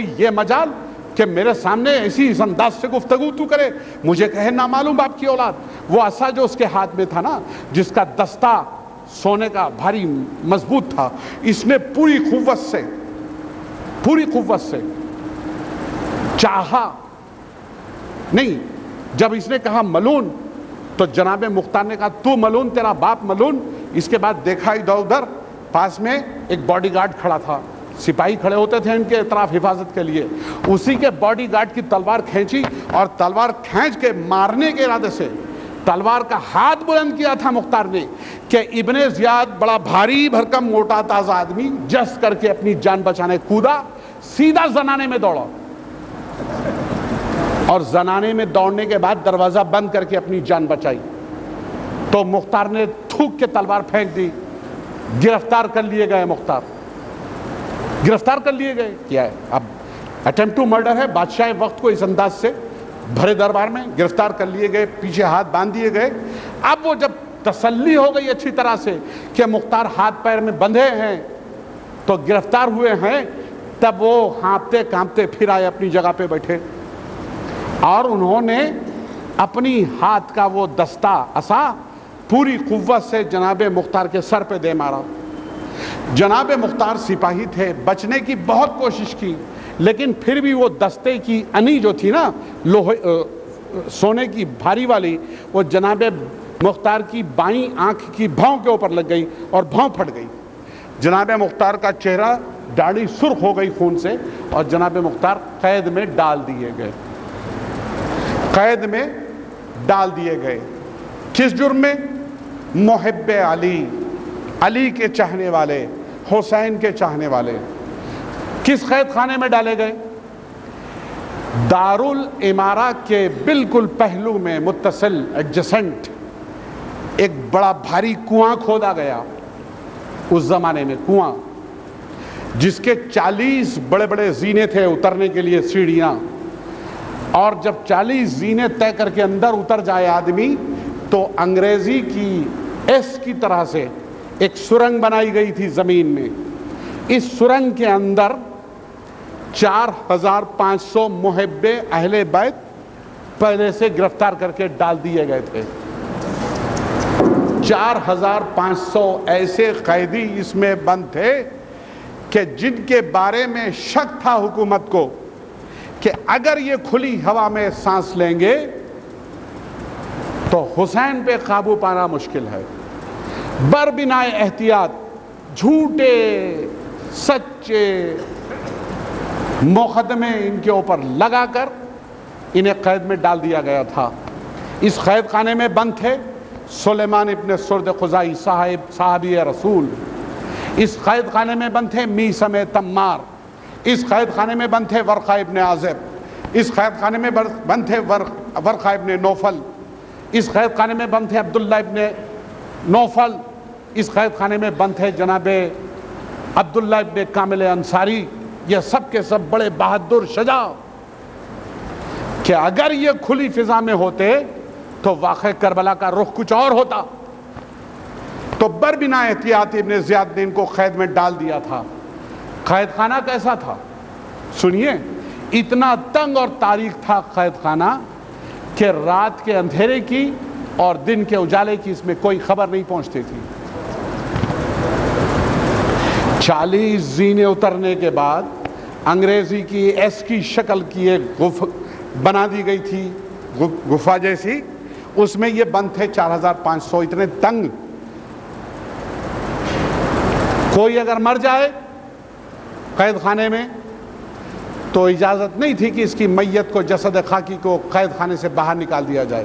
تیری یہ مجال کہ میرے سامنے ایسی اس انداز سے گفتگو تو کرے, مجھے کہے نامعلوم باپ کی اولاد. وہ عصا جو اس کے ہاتھ میں تھا نا, جس کا دستہ سونے کا بھاری مضبوط تھا, اس نے پوری قوت سے چاہا نہیں. جب اس نے کہا ملون, تو جناب مختار نے کہا تو ملون, تیرا باپ ملون. اس کے بعد دیکھا ادھر ادھر, پاس میں ایک باڈی گارڈ کھڑا تھا, سپاہی کھڑے ہوتے تھے ان کے اطراف حفاظت کے لیے. اسی کے باڈی گارڈ کی تلوار کھینچی, اور تلوار کھینچ کے مارنے کے ارادے سے تلوار کا ہاتھ بلند کیا تھا مختار نے, کہ ابن زیاد بڑا بھاری بھرکم موٹا تازہ آدمی جس کر کے اپنی جان بچانے کودا, سیدھا زنانے میں دوڑا, اور زنانے میں دوڑنے کے بعد دروازہ بند کر کے اپنی جان بچائی. تو مختار نے تھوک کے تلوار پھینک دی, گرفتار کر لیے گئے. مختار گرفتار کر لیے گئے. کیا ہے اب اٹیمپٹ ٹو مرڈر ہے. بادشاہ وقت کو اس انداز سے بھرے دربار میں گرفتار کر لیے گئے, پیچھے ہاتھ باندھ دیے گئے. اب وہ جب تسلی ہو گئی اچھی طرح سے کہ مختار ہاتھ پیر میں بندھے ہیں, تو گرفتار ہوئے ہیں, تب وہ ہانپتے کانپتے پھر آئے, اپنی جگہ پہ بیٹھے, اور انہوں نے اپنی ہاتھ کا وہ دستہ عصا پوری قوت سے جناب مختار کے سر پہ دے مارا. جناب مختار سپاہی تھے, بچنے کی بہت کوشش کی, لیکن پھر بھی وہ دستے کی انی جو تھی نا, سونے کی بھاری والی, وہ جناب مختار کی بائیں آنکھ کی بھاؤں کے اوپر لگ گئی اور بھاؤں پھٹ گئی. جناب مختار کا چہرہ, داڑھی سرخ ہو گئی خون سے, اور جناب مختار قید میں ڈال دیے گئے. قید میں ڈال دیے گئے. کس جرم میں؟ محب علی, علی کے چاہنے والے, حسین کے چاہنے والے. کس قید خانے میں ڈالے گئے؟ دارالامارہ کے بالکل پہلو میں متصل ایڈجسنٹ ایک بڑا بھاری کنواں کھودا گیا. اس زمانے میں کنواں جس کے 40 بڑے بڑے زینے تھے اترنے کے لیے, سیڑھیاں, اور جب 40 زینے طے کر کے اندر اتر جائے آدمی, تو انگریزی کی ایس کی طرح سے ایک سرنگ بنائی گئی تھی زمین میں. اس سرنگ کے اندر 4500 محب اہل بیت پہلے سے گرفتار کر کے ڈال دیے گئے تھے. 4500 ایسے قیدی اس میں بند تھے کہ جن کے بارے میں شک تھا حکومت کو کہ اگر یہ کھلی ہوا میں سانس لیں گے تو حسین پہ قابو پانا مشکل ہے. بربنائے احتیاط جھوٹے سچے مقدمے ان کے اوپر لگا کر انہیں قید میں ڈال دیا گیا تھا. اس قید خانے میں بند تھے سلیمان ابن سرد خزائی صحابی رسول. اس قید خانے میں بند تھے میثم تمار. اس قید خانے میں بند تھے ورقہ ابن عازب. اس قید خانے میں بند تھے ورقہ ابن نوفل. اس قید خانے میں بند تھے عبداللہ ابن نوفل. اس قید خانے میں بند تھے جناب عبداللہ ابن کامل انصاری. یہ سب کے سب بڑے بہادر شجاع کہ اگر یہ کھلی فضا میں ہوتے تو واقع کربلا کا رخ کچھ اور ہوتا. تو بربنا احتیاط ابن زیاد نے ان کو قید میں ڈال دیا تھا. قید خانہ کیسا تھا سنیے. اتنا تنگ اور تاریک تھا قید خانہ کہ رات کے اندھیرے کی اور دن کے اجالے کی اس میں کوئی خبر نہیں پہنچتی تھی. 40 زینے اترنے کے بعد انگریزی کی ایس کی شکل کی ایک بنا دی گئی تھی گفا جیسی. اس میں یہ بند تھے 4500 اتنے تنگ. کوئی اگر مر جائے قید خانے میں تو اجازت نہیں تھی کہ اس کی میت کو, جسد خاکی کو قید خانے سے باہر نکال دیا جائے.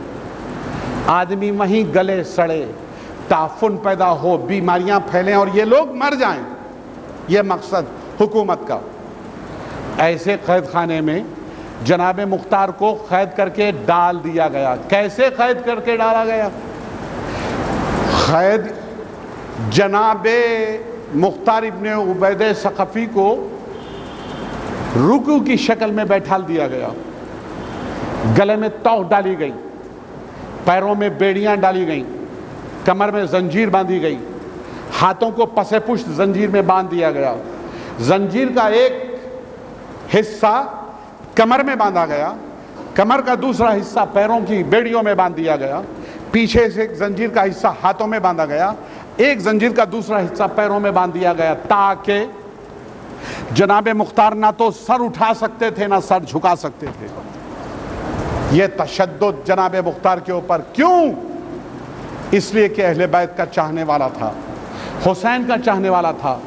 آدمی وہیں گلے سڑے, تعفن پیدا ہو, بیماریاں پھیلیں اور یہ لوگ مر جائیں, یہ مقصد حکومت کا. ایسے قید خانے میں جناب مختار کو قید کر کے ڈال دیا گیا. کیسے قید کر کے ڈالا گیا؟ قید جناب مختار ابن عبید ثقفی کو رکوع کی شکل میں بیٹھال دیا گیا. گلے میں توق ڈالی گئی, پیروں میں بیڑیاں ڈالی گئیں, کمر میں زنجیر باندھی گئی, ہاتھوں کو پسے پشت زنجیر میں باندھ دیا گیا. زنجیر کا ایک حصہ کمر میں باندھا گیا، کمر کا دوسرا حصہ پیروں کی بیڑیوں میں باندھ دیا گیا، پیچھے سے ایک زنجیر کا حصہ ہاتھوں میں باندھا گیا، ایک زنجیر کا دوسرا حصہ پیروں میں باندھ دیا گیا، تاکہ جناب مختار نہ تو سر اٹھا سکتے تھے نہ سر جھکا سکتے تھے۔ یہ تشدد جناب مختار کے اوپر کیوں؟ اس لیے کہ اہل بیت کا چاہنے والا تھا، حسین کا چاہنے والا تھا،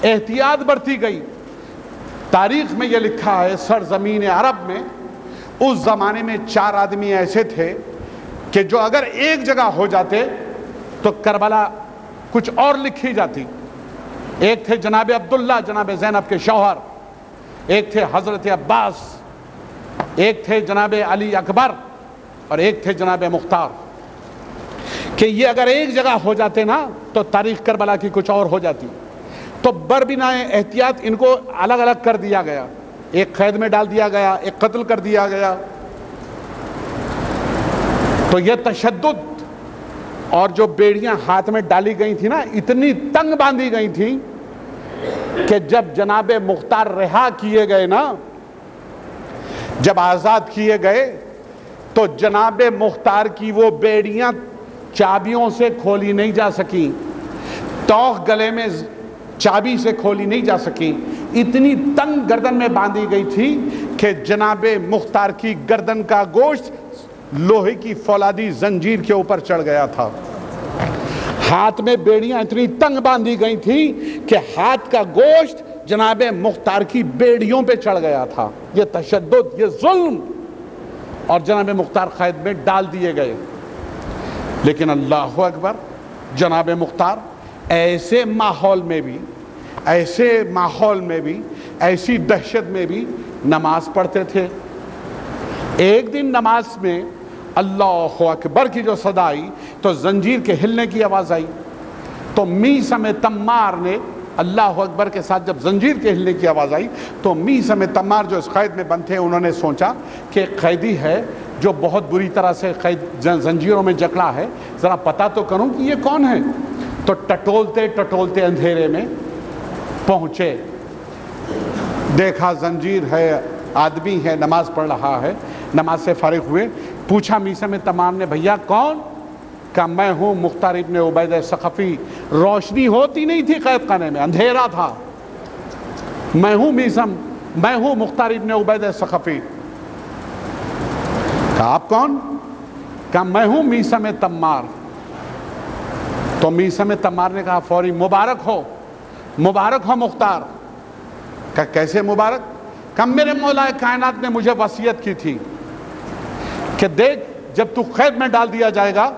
احتیاط برتی گئی۔ تاریخ میں یہ لکھا ہے، سرزمین عرب میں اس زمانے میں 4 آدمی ایسے تھے کہ جو اگر ایک جگہ ہو جاتے تو کربلا کچھ اور لکھی جاتی۔ ایک تھے جناب عبداللہ جناب زینب کے شوہر، ایک تھے حضرت عباس، ایک تھے جناب علی اکبر، اور ایک تھے جناب مختار، کہ یہ اگر ایک جگہ ہو جاتے نا تو تاریخ کربلا کی کچھ اور ہو جاتی۔ تو بربنائے احتیاط ان کو الگ الگ کر دیا گیا، ایک قید میں ڈال دیا گیا، ایک قتل کر دیا گیا۔ تو یہ تشدد اور جو بیڑیاں ہاتھ میں ڈالی گئی تھی نا، اتنی تنگ باندھی گئی تھی کہ جب جناب مختار رہا کیے گئے نا، جب آزاد کیے گئے تو جناب مختار کی وہ بیڑیاں چابیوں سے کھولی نہیں جا سکیں، توق گلے میں چابی سے کھولی نہیں جا سکیں، اتنی تنگ گردن میں باندھی گئی تھی کہ جناب مختار کی گردن کا گوشت لوہے کی فولادی زنجیر کے اوپر چڑھ گیا تھا۔ ہاتھ میں بیڑیاں اتنی تنگ باندھی گئی تھی کہ ہاتھ کا گوشت جناب مختار کی بیڑیوں پہ چڑھ گیا تھا۔ یہ تشدد، یہ ظلم، اور جناب مختار قید میں ڈال دیے گئے۔ لیکن اللہ اکبر، جناب مختار ایسے ماحول میں بھی، ایسی دہشت میں بھی نماز پڑھتے تھے۔ ایک دن نماز میں اللہ اکبر کی جو صدا آئی تو زنجیر کے ہلنے کی آواز آئی، تو میثم تمار نے اللہ اکبر کے ساتھ جب زنجیر کے ہلنے کی آواز آئی تو میثم تمار جو اس قید میں بند تھے، انہوں نے سوچا کہ قیدی ہے جو بہت بری طرح سے زنجیروں میں جکڑا ہے، ذرا پتہ تو کروں کہ یہ کون ہے۔ تو ٹٹولتے اندھیرے میں پہنچے، دیکھا زنجیر ہے، آدمی ہے، نماز پڑھ رہا ہے۔ نماز سے فارغ ہوئے، پوچھا میثم تمام نے، بھیا کون؟ کہا میں ہوں مختار ابن عبید ثقفی۔ روشنی ہوتی نہیں تھی قید خانے میں، اندھیرا تھا۔ میں ہوں مختار ابن عبید ثقفی۔ کہا آپ کون؟ کہا میں ہوں میثم تمار۔ تو میثم تمار نے کہا فوری، مبارک ہو مختار۔ کہا کیسے مبارک؟ کہا میرے مولا کائنات نے مجھے وصیت کی تھی کہ دیکھ جب تو قید میں ڈال دیا جائے گا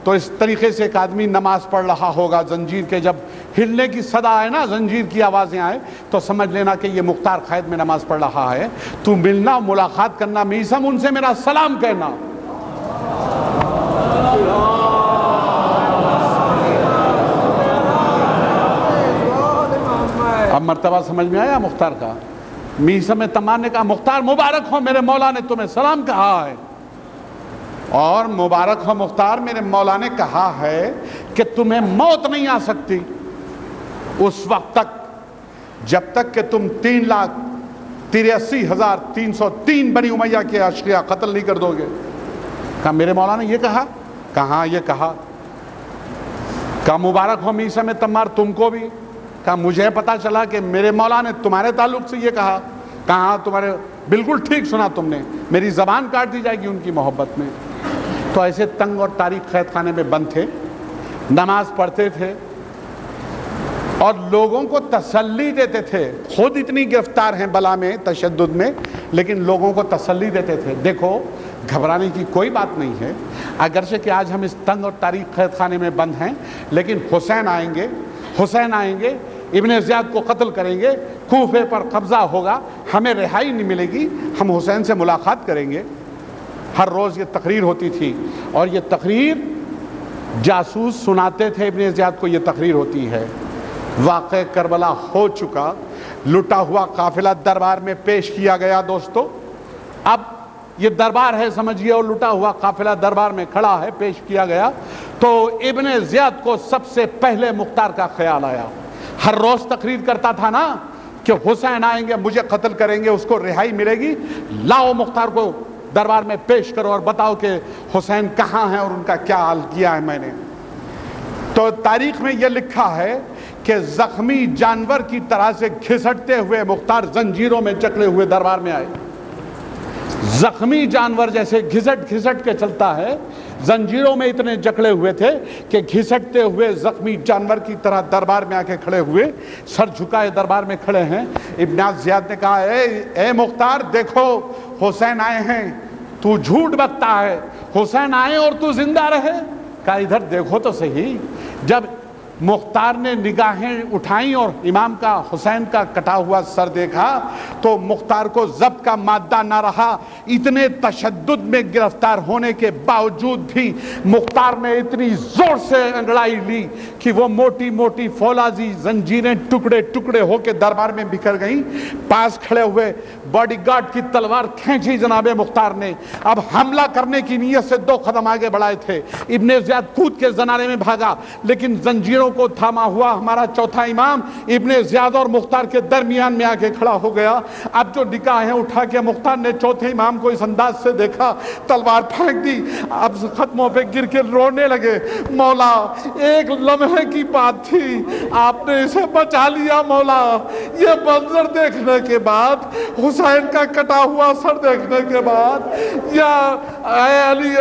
تو اس طریقے سے ایک آدمی نماز پڑھ رہا ہوگا، زنجیر کے جب ہلنے کی صدا آئے نا، زنجیر کی آوازیں آئے تو سمجھ لینا کہ یہ مختار قید میں نماز پڑھ رہا ہے، تو ملنا، ملاقات کرنا، میثم ان سے میرا سلام کہنا۔ اب مرتبہ سمجھ میں آیا مختار کا؟ میثم تمار نے کہا مختار مبارک ہو، میرے مولا نے تمہیں سلام کہا ہے، اور مبارک ہو مختار، میرے مولا نے کہا ہے کہ تمہیں موت نہیں آ سکتی اس وقت تک جب تک کہ تم 3,83,303 بنی امیہ کے اشقیاء قتل نہیں کر دو گے۔ کہا میرے مولا نے یہ کہا؟ کہاں یہ کہا؟ کہا مبارک ہو میثم تمار تم کو بھی۔ کہا مجھے پتا چلا کہ میرے مولا نے تمہارے تعلق سے یہ کہا۔ کہاں تمہارے، بالکل ٹھیک سنا تم نے، میری زبان کاٹ دی جائے گی ان کی محبت میں۔ تو ایسے تنگ اور تاریک قید خانے میں بند تھے، نماز پڑھتے تھے اور لوگوں کو تسلی دیتے تھے۔ خود اتنی گرفتار ہیں بلا میں، تشدد میں، لیکن لوگوں کو تسلی دیتے تھے، دیکھو گھبرانے کی کوئی بات نہیں ہے، اگرچہ کہ آج ہم اس تنگ اور تاریک قید خانے میں بند ہیں، لیکن حسین آئیں گے، ابن زیاد کو قتل کریں گے، کوفے پر قبضہ ہوگا، ہمیں رہائی نہیں ملے گی، ہم حسین سے ملاقات کریں گے۔ ہر روز یہ تقریر ہوتی تھی، اور یہ تقریر جاسوس سناتے تھے ابن زیاد کو، یہ تقریر ہوتی ہے۔ واقع کربلا ہو چکا، لٹا ہوا قافلہ دربار میں پیش کیا گیا دوستو۔ اب یہ دربار ہے سمجھیے، اور لٹا ہوا قافلہ دربار میں کھڑا ہے، پیش کیا گیا تو ابن زیاد کو سب سے پہلے مختار کا خیال آیا۔ ہر روز تقریر کرتا تھا نا، کہ حسین آئیں گے مجھے قتل کریں گے، اس کو رہائی ملے گی، لاؤ مختار کو دربار میں پیش کرو اور بتاؤ کہ حسین کہاں ہیں اور ان کا کیا حال کیا ہے میں نے۔ تو تاریخ میں یہ لکھا ہے کہ زخمی جانور کی طرح سے گھسٹتے ہوئے مختار زنجیروں میں جکڑے ہوئے دربار میں آئے۔ زخمی جانور جیسے گھسٹ گھسٹ کے چلتا ہے، زنجیروں میں اتنے جکڑے ہوئے تھے کہ گھسٹتے ہوئے زخمی جانور کی طرح دربار میں آ کے کھڑے ہوئے، سر جھکائے دربار میں کھڑے ہیں۔ ابن زیاد نے کہا اے مختار دیکھو حسین آئے ہیں، تو جھوٹ بکتا ہے، حسین آئے اور تو زندہ رہے؟ کہا ادھر دیکھو تو صحیح۔ جب مختار نے نگاہیں اٹھائیں اور امام کا حسین کا کٹا ہوا سر دیکھا تو مختار کو ضبط کا مادہ نہ رہا۔ اتنے تشدد میں گرفتار ہونے کے باوجود بھی مختار نے اتنی زور سے انگڑائی لی کہ وہ موٹی موٹی فولادی زنجیریں ٹکڑے ٹکڑے ہو کے دربار میں بکھر گئیں۔ پاس کھڑے ہوئے باڈی گارڈ کی تلوار کھینچی جناب مختار نے، اب حملہ کرنے کی نیت سے 2 قدم آگے بڑھائے تھے۔ ابن زیاد کود کے زنارے میں بھاگا، لیکن زنجیروں کو تھاما ہوا ہمارا چوتھا امام ابن زیاد اور مختار کے درمیان میں آ کے کھڑا ہو گیا۔ اب جو نگاہیں اٹھا کے مختار نے چوتھے امام کو اس انداز سے دیکھا، تلوار پھینک دی، اب قدموں پہ گر کے رونے لگے۔ مولا ایک لمحے کی بات تھی، آپ نے اسے بچا لیا مولا۔ یہ منظر دیکھنے کے بعد، حسین کا کٹا ہوا سر دیکھنے کے بعد، یا اے علی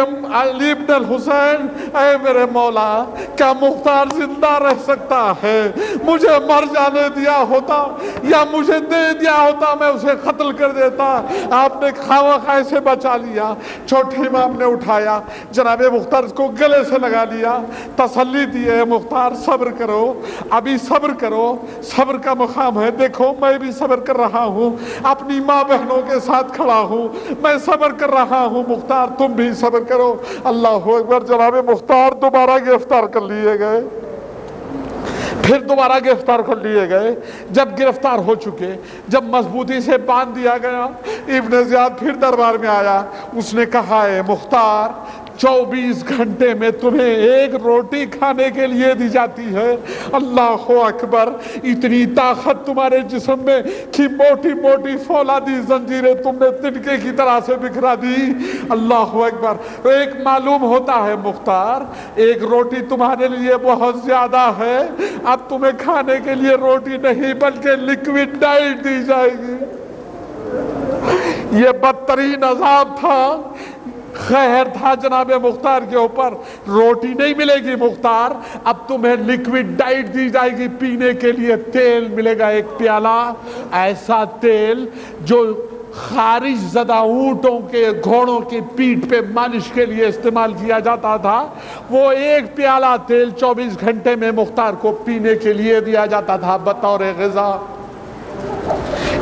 ابن الحسین، اے میرے مولا کیا مختار زندہ رہ سکتا ہے؟ مجھے مر جانے دیا ہوتا یا مجھے دے دیا ہوتا، میں اسے قتل کر دیتا۔ آپ نے خواہ سے بچا لیا۔ چھوٹے امام نے اٹھایا جناب مختار کو گلے سے لگا لیا، تسلی دی ہے مختار صبر کرو، ابھی صبر کرو، صبر کا مقام ہے، دیکھو میں بھی صبر کر رہا ہوں، اپنی ماں بہنوں کے ساتھ کھڑا ہوں، میں صبر کر رہا ہوں، مختار تم بھی صبر کرو۔ اللہ اکبر۔ جناب مختار دوبارہ گرفتار کر لیے گئے، پھر دوبارہ گرفتار کر لیے گئے۔ جب گرفتار ہو چکے، جب مضبوطی سے باندھ دیا گیا، ابن زیاد پھر دربار میں آیا۔ اس نے کہا ہے مختار 24 گھنٹے میں تمہیں 1 روٹی کھانے کے لیے دی جاتی ہے۔ اللہ اکبر۔ اتنی طاقت تمہارے جسم میں کہ موٹی موٹی فولادی زنجیریں تم نے تنکے کی طرح سے بکھرا دی۔ اللہ اکبر۔ ایک معلوم ہوتا ہے مختار، 1 روٹی تمہارے لیے بہت زیادہ ہے، اب تمہیں کھانے کے لیے روٹی نہیں بلکہ لیکوڈ ڈائٹ دی جائے گی۔ یہ بدترین عذاب تھا، خیر تھا جناب مختار کے اوپر۔ روٹی نہیں ملے گی مختار، اب تمہیں لیکوڈ ڈائٹ دی جائے گی، پینے کے لیے تیل ملے گا 1 پیالہ، ایسا تیل جو خارج زدہ اونٹوں کے گھوڑوں کی پیٹھ پہ مالش کے لیے استعمال کیا جاتا تھا، وہ 1 پیالہ تیل 24 گھنٹے میں مختار کو پینے کے لیے دیا جاتا تھا بطور غذا۔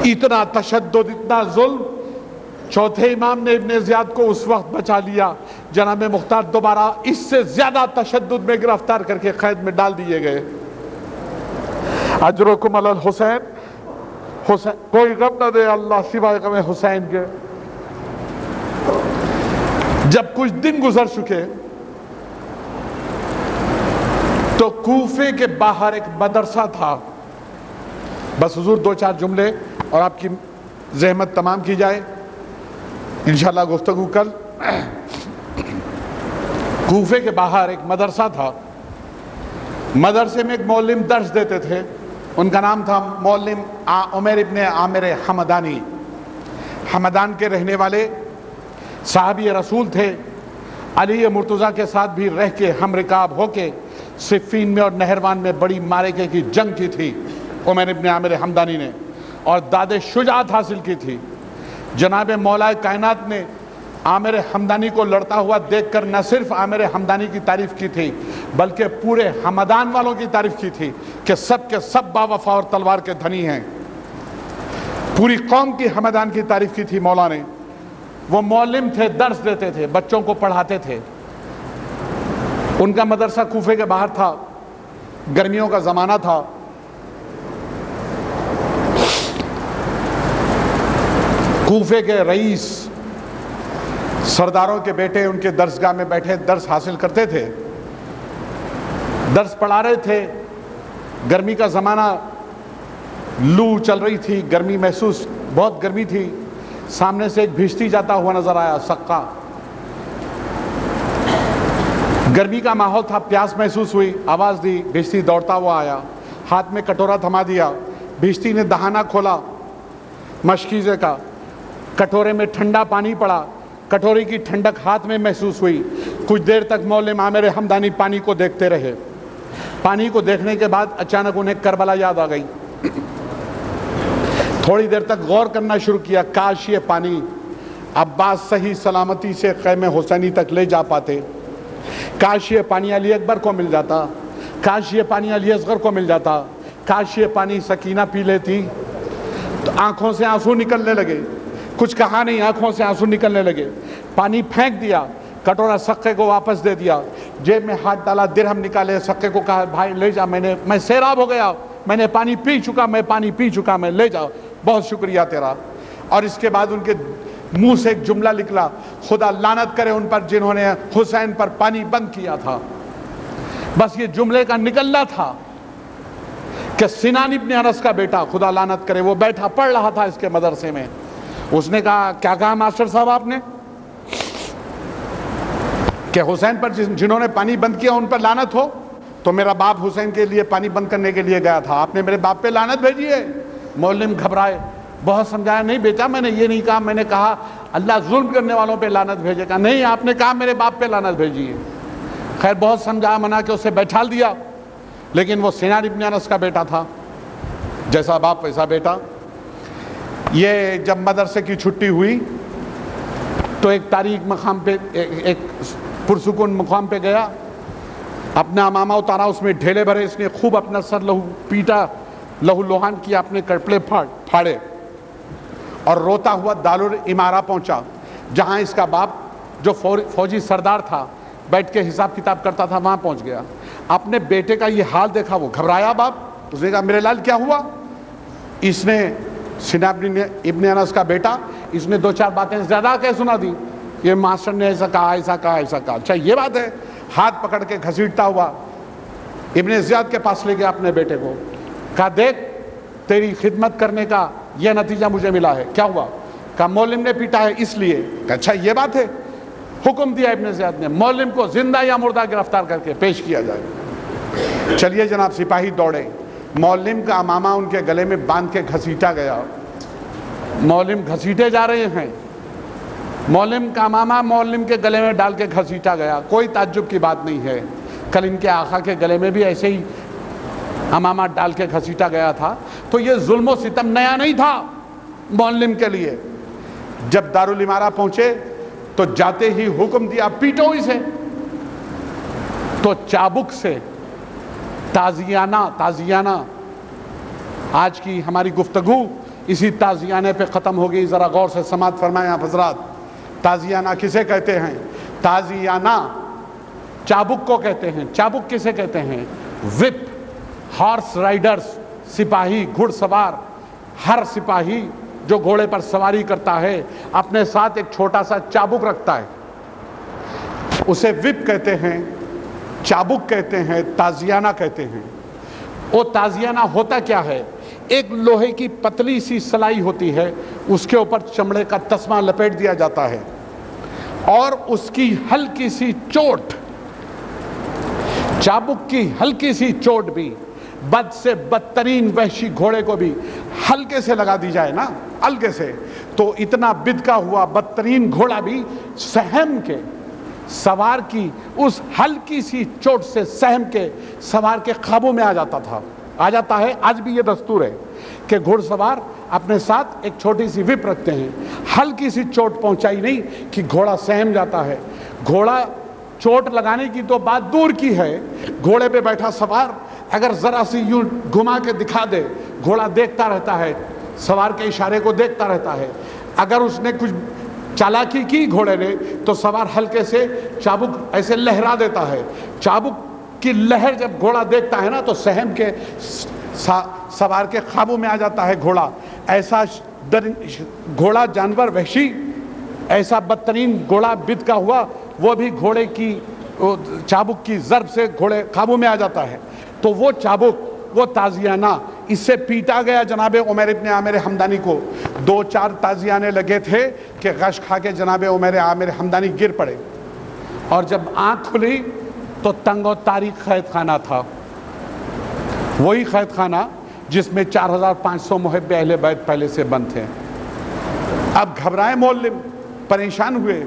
اتنا تشدد، اتنا ظلم۔ چوتھے امام نے ابن زیاد کو اس وقت بچا لیا۔ جناب مختار دوبارہ اس سے زیادہ تشدد میں گرفتار کر کے قید میں ڈال دیے گئے۔ اجرکم علی الحسین، حسین کوئی غم نہ دے اللہ سوائے غم حسین کے۔ جب کچھ دن گزر چکے تو کوفے کے باہر ایک مدرسہ تھا۔ بس حضور 2-4 جملے اور آپ کی زحمت تمام کی جائے، انشاءاللہ گفتگو کل۔ کوفے کے باہر ایک مدرسہ تھا، مدرسے میں ایک معلم درس دیتے تھے، ان کا نام تھا معلم عمیر ابن عامر حمدانی۔ حمدان کے رہنے والے صحابی رسول تھے، علی مرتضیٰ کے ساتھ بھی رہ کے ہم رکاب ہو کے صفین میں اور نہروان میں بڑی معرکے کی جنگ کی تھی عمیر ابن عامر حمدانی نے، اور داد شجاعت حاصل کی تھی۔ جناب مولا کائنات نے عامر حمدانی کو لڑتا ہوا دیکھ کر نہ صرف عامر حمدانی کی تعریف کی تھی بلکہ پورے حمدان والوں کی تعریف کی تھی کہ سب کے سب باوفا اور تلوار کے دھنی ہیں۔ پوری قوم کی حمدان کی تعریف کی تھی مولا نے۔ وہ معلم تھے، درس دیتے تھے، بچوں کو پڑھاتے تھے۔ ان کا مدرسہ کوفے کے باہر تھا، گرمیوں کا زمانہ تھا۔ کوفے کے رئیس سرداروں کے بیٹے ان کے درسگاہ میں بیٹھے درس حاصل کرتے تھے، درس پڑھا رہے تھے۔ گرمی کا زمانہ، لو چل رہی تھی، گرمی محسوس، بہت گرمی تھی. سامنے سے ایک بھیشتی جاتا ہوا نظر آیا، سقا. گرمی کا ماحول تھا، پیاس محسوس ہوئی، آواز دی، بھیشتی دوڑتا ہوا آیا، ہاتھ میں کٹورا تھما دیا. بھیشتی نے دہانہ کھولا مشکیزے کا، کٹورے میں ٹھنڈا پانی پڑا، کٹورے کی ٹھنڈک ہاتھ میں محسوس ہوئی. کچھ دیر تک مولم عامر حمدانی پانی کو دیکھتے رہے. پانی کو دیکھنے کے بعد اچانک انہیں کربلا یاد آ گئی. تھوڑی دیر تک غور کرنا شروع کیا، کاش یہ پانی عباس صحیح سلامتی سے خیمے حسینی تک لے جا پاتے، کاش یہ پانی علی اکبر کو مل جاتا، کاش یہ پانی علی اصغر کو مل جاتا، کاش یہ پانی سکینہ پی لیتی. تو آنکھوں سے آنسو نکلنے لگے. کچھ کہا نہیں، آنکھوں سے آنسو نکلنے لگے. پانی پھینک دیا، کٹورا سقے کو واپس دے دیا، جیب میں ہاتھ ڈالا، درہم نکالے، سقے کو کہا بھائی لے جا، میں سیراب ہو گیا، میں نے پانی پی چکا، میں لے جا، بہت شکریہ تیرا. اور اس کے بعد ان کے منہ سے ایک جملہ نکلا، خدا لعنت کرے ان پر جنہوں نے حسین پر پانی بند کیا تھا. بس یہ جملے کا نکلنا تھا کہ سنان ابن انس کا بیٹا، خدا لعنت کرے، وہ بیٹھا پڑھ رہا تھا اس کے مدرسے میں. اس نے کہا کیا کہا ماسٹر صاحب آپ نے؟ کہ حسین پر جنہوں نے پانی بند کیا ان پر لعنت ہو. تو میرا باپ حسین کے لیے پانی بند کرنے کے لیے گیا تھا، آپ نے میرے باپ پہ لعنت بھیجی ہے. مولم گھبرائے، بہت سمجھایا، نہیں بیٹا میں نے یہ نہیں کہا، میں نے کہا اللہ ظلم کرنے والوں پہ لعنت بھیجے گا. نہیں، آپ نے کہا میرے باپ پہ لعنت بھیجی ہے. خیر بہت سمجھایا، منع کہ اسے بیٹھال دیا، لیکن وہ سنان ابن انس کا بیٹا تھا، جیسا باپ ویسا بیٹا. یہ جب مدرسے کی چھٹی ہوئی تو ایک تاریک مقام پہ، ایک پرسکون مقام پہ گیا، اپنا امامہ اتارا، اس میں ڈھیلے بھرے، اس نے خوب اپنا سر لہو پیٹا، لہو لوہان کیا، اپنے کپڑے پھاڑے اور روتا ہوا دارالامارہ پہنچا، جہاں اس کا باپ جو فوجی سردار تھا بیٹھ کے حساب کتاب کرتا تھا، وہاں پہنچ گیا. اپنے بیٹے کا یہ حال دیکھا، وہ گھبرایا. باپ اس نے کہا میرے لال کیا ہوا؟ اس نے سنان ابن انس کا بیٹا، اس نے دو چار باتیں زیادہ کہہ سنا دی. یہ ماسٹر نے ایسا کہا، ایسا کہا، ایسا کہا. اچھا یہ بات ہے. ہاتھ پکڑ کے گھسیٹتا ہوا ابن زیاد کے پاس لے گیا اپنے بیٹے کو. کہا دیکھ تیری خدمت کرنے کا یہ نتیجہ مجھے ملا ہے. کیا ہوا؟ کہا مولم نے پیٹا ہے اس لیے. کہا اچھا یہ بات ہے. حکم دیا ابن زیاد نے مولم کو زندہ یا مردہ گرفتار کر کے پیش کیا جائے. چلیے جناب سپاہی دوڑے، مولم کا امامہ ان کے گلے میں باندھ کے گھسیٹا گیا. مولم گھسیٹے جا رہے ہیں، مولم کا امامہ مولم کے گلے میں ڈال کے گھسیٹا گیا. کوئی تعجب کی بات نہیں ہے، کل ان کے آقا کے گلے میں بھی ایسے ہی امامہ ڈال کے گھسیٹا گیا تھا. تو یہ ظلم و ستم نیا نہیں تھا مولم کے لیے. جب دارالامارہ پہنچے تو جاتے ہی حکم دیا پیٹو اسے. تو چابک سے تازیانہ آج کی ہماری گفتگو اسی تازیانے پہ ختم ہوگی. ذرا غور سے سماعت فرمائیں آپ حضرات. تازیانہ کسے کہتے ہیں؟ تازیانہ چابک کو کہتے ہیں. چابک کسے کہتے ہیں؟ وپ، ہارس رائڈرز، سپاہی، گھڑ سوار. ہر سپاہی جو گھوڑے پر سواری کرتا ہے اپنے ساتھ ایک چھوٹا سا چابک رکھتا ہے، اسے وپ کہتے ہیں، چابک کہتے ہیں، تازیانہ کہتے ہیں. وہ تازیانہ ہوتا کیا ہے؟ ایک لوہے کی پتلی سی سلائی ہوتی ہے، اس کے اوپر چمڑے کا تسمہ لپیٹ دیا جاتا ہے، اور اس کی ہلکی سی چوٹ، چابک کی ہلکی سی چوٹ بھی بد سے بدترین وحشی گھوڑے کو بھی ہلکے سے لگا دی جائے نا، ہلکے سے، تو اتنا بدکا ہوا بدترین گھوڑا بھی سہم کے سوار کی اس ہلکی سی چوٹ سے سہم کے سوار کے قابو میں آ جاتا تھا، آ جاتا ہے. آج بھی یہ دستور ہے کہ گھڑ سوار اپنے ساتھ ایک چھوٹی سی وپ رکھتے ہیں. ہلکی سی چوٹ پہنچائی نہیں کہ گھوڑا سہم جاتا ہے. گھوڑا چوٹ لگانے کی تو بات دور کی ہے، گھوڑے پہ بیٹھا سوار اگر ذرا سی یوں گھما کے دکھا دے، گھوڑا دیکھتا رہتا ہے، سوار کے اشارے کو دیکھتا رہتا ہے. اگر اس نے کچھ چالاکی کی گھوڑے نے تو سوار ہلکے سے چابک ایسے لہرا دیتا ہے. چابک کی لہر جب گھوڑا دیکھتا ہے نا تو سہم کے سوار کے قابو میں آ جاتا ہے گھوڑا. ایسا گھوڑا جانور وحشی، ایسا بدترین گھوڑا بد کا ہوا، وہ بھی گھوڑے کی چابک کی ضرب سے گھوڑے قابو میں آ جاتا ہے. تو وہ چابک، وہ تازیانہ اس سے پیٹا گیا جناب عمیر ابن عامر حمدانی کو. 2-4 تازیانے لگے تھے کہ غش کھا کے جناب عمیر عامر حمدانی گر پڑے, اور جب آنکھ کھلی تو تنگ و تاریک قید خانہ تھا, وہی قید خانہ جس میں 4500 محب اہل بیت پہلے سے بند تھے. اب گھبرائے معلم, پریشان ہوئے.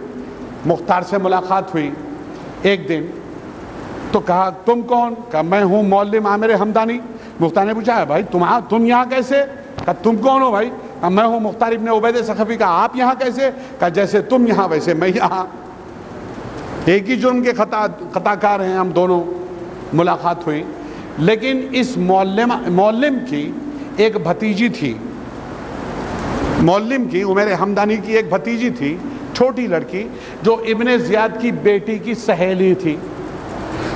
مختار سے ملاقات ہوئی ایک دن, تو کہا تم کون؟ کہا میں ہوں معلم عامر حمدانی. مختار نے پوچھا بھائی تم یہاں کیسے؟ کہا تم کون ہو بھائی؟ کہا میں ہوں مختار ابن عبید ثقفی. کہا آپ یہاں کیسے؟ کہا جیسے تم یہاں ویسے میں یہاں, ایک ہی جرم کے خطا کار ہیں ہم دونوں. ملاقات ہوئی. لیکن اس معلم کی ایک بھتیجی تھی, معلم کی عمیر حمدانی کی ایک بھتیجی تھی, چھوٹی لڑکی, جو ابن زیاد کی بیٹی کی سہیلی تھی.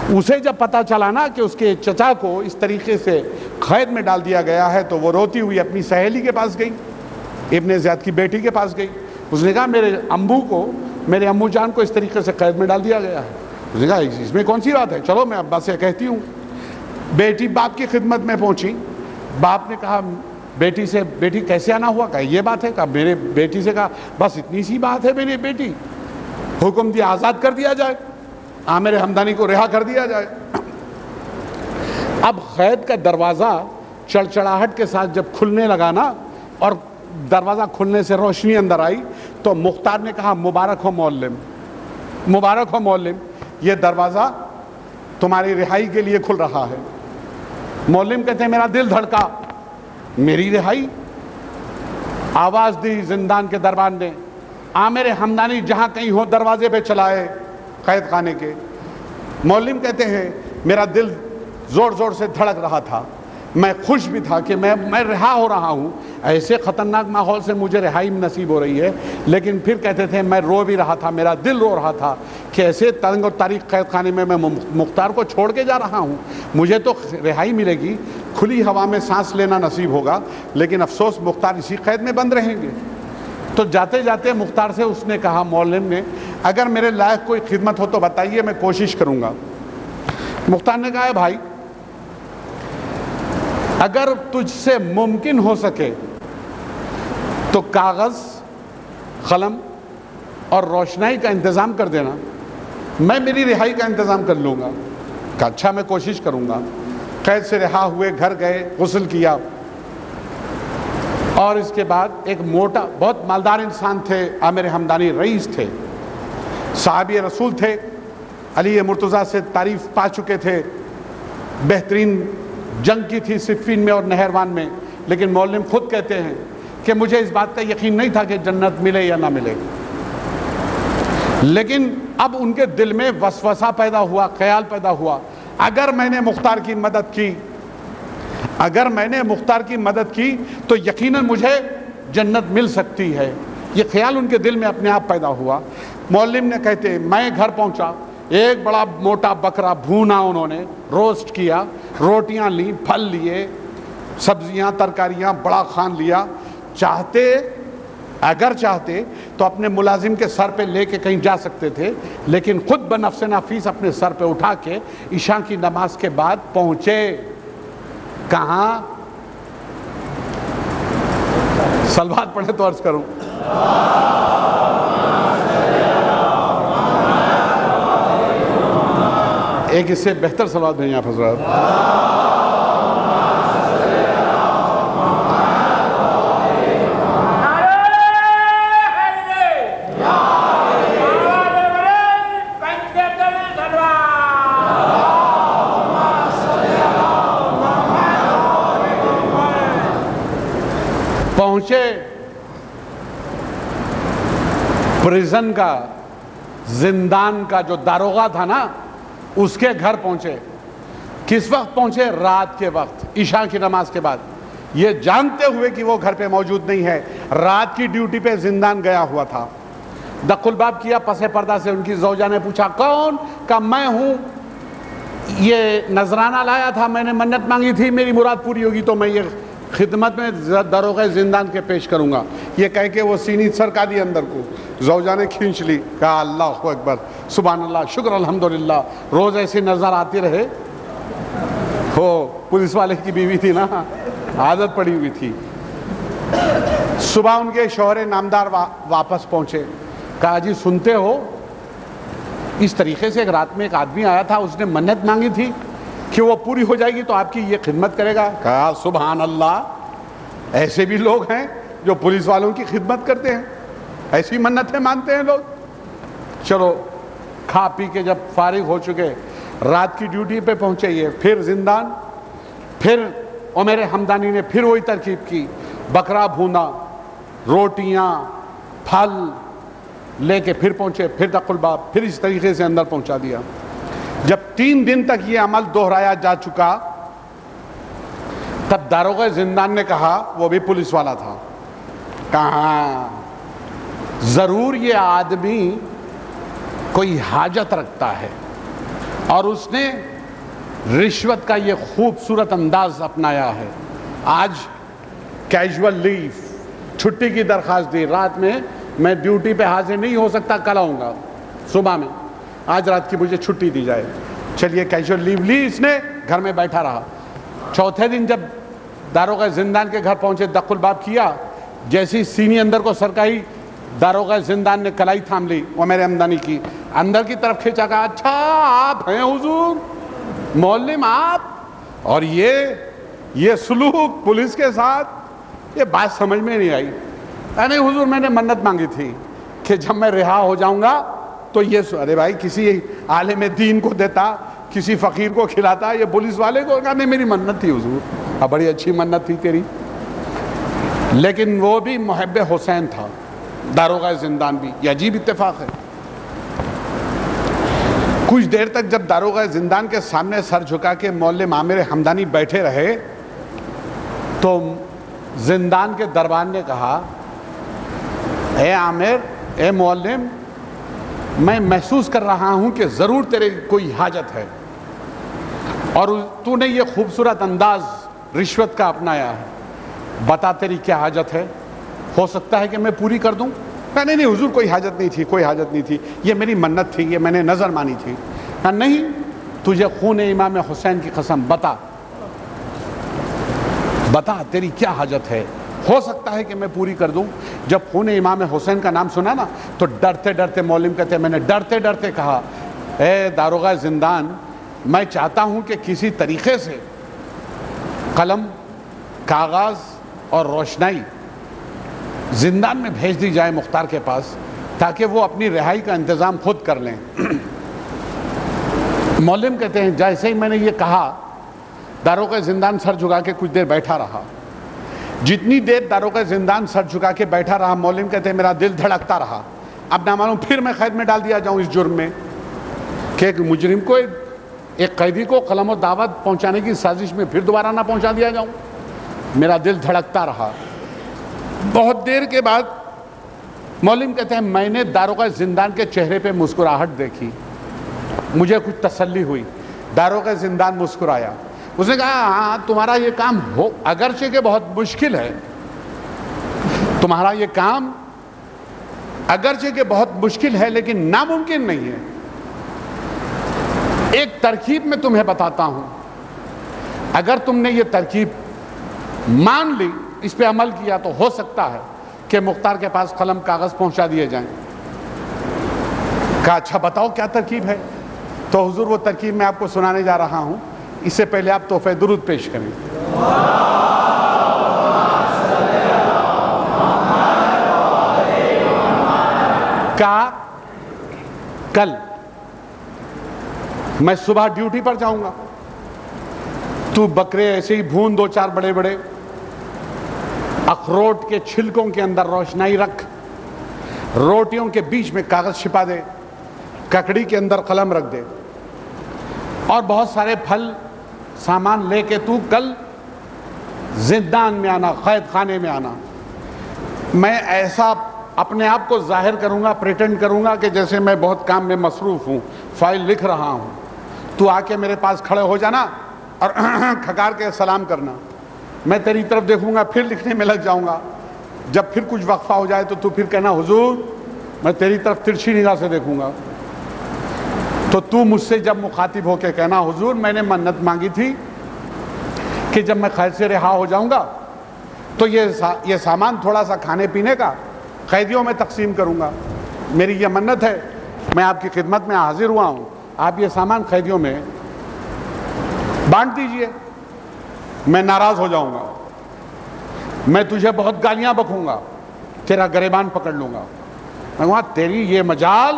اسے جب پتا چلا نا کہ اس کے چچا کو اس طریقے سے قید میں ڈال دیا گیا ہے, تو وہ روتی ہوئی اپنی سہیلی کے پاس گئی, ابن زیاد کی بیٹی کے پاس گئی. اس نے کہا میرے امو جان کو اس طریقے سے قید میں ڈال دیا گیا ہے. اس نے کہا اس میں کون سی بات ہے, چلو میں ابا سے کہتی ہوں. بیٹی باپ کی خدمت میں پہنچی. باپ نے کہا بیٹی سے, بیٹی کیسے آنا ہوا؟ کہا یہ بات ہے. کہا میرے بیٹی سے کہا بس اتنی سی بات ہے میری بیٹی, حکم دیا آزاد کر دیا جائے, عامر حمدانی کو رہا کر دیا جائے. اب قید کا دروازہ چڑچڑاہٹ کے ساتھ جب کھلنے لگا نا, اور دروازہ کھلنے سے روشنی اندر آئی, تو مختار نے کہا مبارک ہو معلم, مبارک ہو معلم, یہ دروازہ تمہاری رہائی کے لیے کھل رہا ہے. معلم کہتے ہیں میرا دل دھڑکا, میری رہائی. آواز دی زندان کے دربان نے, عامر حمدانی جہاں کہیں ہو دروازے پہ چلائے قید خانے کے. معلم کہتے ہیں میرا دل زور زور سے دھڑک رہا تھا, میں خوش بھی تھا کہ میں رہا ہو رہا ہوں, ایسے خطرناک ماحول سے مجھے رہائی نصیب ہو رہی ہے. لیکن پھر کہتے تھے میں رو بھی رہا تھا, میرا دل رو رہا تھا کہ ایسے تنگ اور تاریک قید خانے میں مختار کو چھوڑ کے جا رہا ہوں. مجھے تو رہائی ملے گی, کھلی ہوا میں سانس لینا نصیب ہوگا, لیکن افسوس مختار اسی قید میں بند رہیں گے. تو جاتے جاتے مختار سے اس نے کہا, معلم نے, اگر میرے لائق کوئی خدمت ہو تو بتائیے, میں کوشش کروں گا. مختار نے کہا بھائی اگر تجھ سے ممکن ہو سکے تو کاغذ, قلم اور روشنائی کا انتظام کر دینا, میں میری رہائی کا انتظام کر لوں گا. کہا اچھا میں کوشش کروں گا. قید سے رہا ہوئے گھر گئے, غسل کیا, اور اس کے بعد ایک موٹا بہت مالدار انسان تھے عامر حمدانی, رئیس تھے, صحابی رسول تھے, علی مرتضیٰ سے تعریف پا چکے تھے, بہترین جنگ کی تھی صفین میں اور نہروان میں. لیکن معلم خود کہتے ہیں کہ مجھے اس بات کا یقین نہیں تھا کہ جنت ملے یا نہ ملے, لیکن اب ان کے دل میں وسوسہ پیدا ہوا, خیال پیدا ہوا, اگر میں نے مختار کی مدد کی, اگر میں نے مختار کی مدد کی تو یقیناً مجھے جنت مل سکتی ہے. یہ خیال ان کے دل میں اپنے آپ پیدا ہوا. معلم نے کہتے میں گھر پہنچا, ایک بڑا موٹا بکرا بھونا انہوں نے, روسٹ کیا, روٹیاں لیں, پھل لیے, سبزیاں ترکاریاں, بڑا خوان لیا. اگر چاہتے تو اپنے ملازم کے سر پہ لے کے کہیں جا سکتے تھے, لیکن خود بنفس نفیس اپنے سر پہ اٹھا کے عشاء کی نماز کے بعد پہنچے. کہاں؟ صلوات پڑھے تو عرض کروں. ایک اس سے بہتر صلوات بھیجیں آپ حضرات. پہنچے پریزن کا, زندان کا جو داروغہ تھا نا, اس کے گھر پہنچے. کس وقت پہنچے؟ رات کے وقت, عشاء کی نماز کے بعد, یہ جانتے ہوئے کہ وہ گھر پہ موجود نہیں ہے. رات کی ڈیوٹی پہ زندان گیا ہوا تھا. دق الباب کیا, پس پردہ سے ان کی زوجہ نے پوچھا کون؟ کہا میں ہوں, یہ نذرانہ لایا تھا, میں نے منت مانگی تھی, میری مراد پوری ہوگی تو میں یہ خدمت میں داروغہ زندان کے پیش کروں گا. یہ کہہ کے وہ سینی سرکا دی اندر کو, زوجہ نے کھینچ لی. کہا اللہ اکبر, سبحان اللہ, شکر الحمدللہ. روز ایسی نظر آتی رہے. ہو پولیس والے کی بیوی تھی نا, عادت پڑی ہوئی تھی. صبح ان کے شوہر نامدار واپس پہنچے. کہا جی سنتے ہو اس طریقے سے ایک رات میں ایک آدمی آیا تھا, اس نے منت مانگی تھی کہ وہ پوری ہو جائے گی تو آپ کی یہ خدمت کرے گا. کہا سبحان اللہ, ایسے بھی لوگ ہیں جو پولیس والوں کی خدمت کرتے ہیں, ایسی منتیں مانتے ہیں لوگ. چلو کھا پی کے جب فارغ ہو چکے, رات کی ڈیوٹی پہ پہنچے یہ, پھر زندان. پھر عمر حمدانی نے پھر وہی ترکیب کی, بکرا بھونا, روٹیاں, پھل لے کے پھر پہنچے, پھر دق الباب, پھر اس طریقے سے اندر پہنچا دیا. جب 3 دن تک یہ عمل دہرایا جا چکا, تب داروغہ زندان نے کہا, وہ بھی پولیس والا تھا, کہاں ضرور یہ آدمی کوئی حاجت رکھتا ہے اور اس نے رشوت کا یہ خوبصورت انداز اپنایا ہے. آج کیجول لیو, چھٹی کی درخواست دی, رات میں ڈیوٹی پہ حاضر نہیں ہو سکتا, کل آؤں گا صبح میں, آج رات کی مجھے چھٹی دی جائے. چلیے کیجول لیو لی اس نے, گھر میں بیٹھا رہا. چوتھے دن جب داروغہ زندان کے گھر پہنچے, دق الباب کیا, جیسی سینی اندر کو سرکائی, داروغہ زندان نے کلائی تھام لی عمر حمدانی کی, اندر کی طرف کھینچا, کہا اچھا آپ ہیں حضور, معلم آپ, اور یہ سلوک پولیس کے ساتھ, یہ بات سمجھ میں نہیں آئی. نہیں حضور میں نے منت مانگی تھی کہ جب میں رہا ہو جاؤں گا تو یہ, ارے بھائی کسی عالم دین کو دیتا, کسی فقیر کو کھلاتا, یہ پولیس والے کو. کہا نہیں میری منت تھی حضور. بڑی اچھی منت تھی تیری. لیکن وہ بھی محب حسین تھا, داروغہ زندان بھی. یہ عجیب اتفاق ہے. کچھ دیر تک جب داروغہ زندان کے سامنے سر جھکا کے معلم عامر حمدانی بیٹھے رہے, تو زندان کے دربان نے کہا, اے عامر, اے معلم, میں محسوس کر رہا ہوں کہ ضرور تیرے کوئی حاجت ہے, اور تو نے یہ خوبصورت انداز رشوت کا اپنایا ہے, بتا تیری کیا حاجت ہے, ہو سکتا ہے کہ میں پوری کر دوں. نہیں نہیں حضور کوئی حاجت نہیں تھی, کوئی حاجت نہیں تھی, یہ میری منت تھی, یہ میں نے نظر مانی تھی. نہیں, تجھے خون امام حسین کی قسم, بتا تیری کیا حاجت ہے, ہو سکتا ہے کہ میں پوری کر دوں. جب خون امام حسین کا نام سنا نا, تو ڈرتے ڈرتے معلم کہتے, میں نے ڈرتے ڈرتے کہا, اے داروغہ زندان, میں چاہتا ہوں کہ کسی طریقے سے قلم, کاغذ اور روشنائی زندان میں بھیج دی جائے مختار کے پاس, تاکہ وہ اپنی رہائی کا انتظام خود کر لیں. معلم کہتے ہیں جیسے ہی میں نے یہ کہا, داروغہ زندان سر جھکا کے کچھ دیر بیٹھا رہا. جتنی دیر داروغہ زندان سر جھکا کے بیٹھا رہا, معلم کہتے ہیں میرا دل دھڑکتا رہا. اب نہ معلوم پھر میں قید میں ڈال دیا جاؤں اس جرم میں کہ ایک مجرم کو, ایک قیدی کو قلم و دعوت پہنچانے کی سازش میں پھر دوبارہ نہ پہنچا دیا جاؤں. میرا دل دھڑکتا رہا. بہت دیر کے بعد معلم کہتے ہیں میں نے داروغہ زندان کے چہرے پہ مسکراہٹ دیکھی, مجھے کچھ تسلی ہوئی. داروغہ زندان مسکرایا, اس نے کہا ہاں تمہارا یہ کام ہو اگرچہ کہ بہت مشکل ہے, تمہارا یہ کام اگرچہ کہ بہت مشکل ہے لیکن ناممکن نہیں ہے. ایک ترکیب میں تمہیں بتاتا ہوں, اگر تم نے یہ ترکیب مان لی, اس پہ عمل کیا, تو ہو سکتا ہے کہ مختار کے پاس قلم کاغذ پہنچا دیے جائیں. کہا اچھا بتاؤ کیا ترکیب ہے. تو حضور وہ ترکیب میں آپ کو سنانے جا رہا ہوں, اس سے پہلے آپ تحفہ درود پیش کریں. کہا کل میں صبح ڈیوٹی پر جاؤں گا, تو بکرے ایسے ہی بھون 2-4 بڑے بڑے, اخروٹ کے چھلکوں کے اندر روشنائی رکھ, روٹیوں کے بیچ میں کاغذ چھپا دے, ککڑی کے اندر قلم رکھ دے, اور بہت سارے پھل سامان لے کے تو کل زندان میں آنا, قید خانے میں آنا. میں ایسا اپنے آپ کو ظاہر کروں گا, پریٹینڈ کروں گا کہ جیسے میں بہت کام میں مصروف ہوں, فائل لکھ رہا ہوں. تو آ کے میرے پاس کھڑے ہو جانا اور کھکار کے سلام کرنا. میں تیری طرف دیکھوں گا, پھر لکھنے میں لگ جاؤں گا. جب پھر کچھ وقفہ ہو جائے تو پھر کہنا حضور میں تیری طرف ترچھی نگاہ سے دیکھوں گا. تو مجھ سے جب مخاطب ہو کے کہنا حضور میں نے منت مانگی تھی کہ جب میں قید سے رہا ہو جاؤں گا تو یہ سامان تھوڑا سا کھانے پینے کا قیدیوں میں تقسیم کروں گا. میری یہ منت ہے, میں آپ کی خدمت میں حاضر ہوا ہوں, آپ یہ سامان قیدیوں میں بانٹ دیجئے. میں ناراض ہو جاؤں گا, میں تجھے بہت گالیاں بکوں گا, تیرا گریبان پکڑ لوں گا. میں کہوں تیری یہ مجال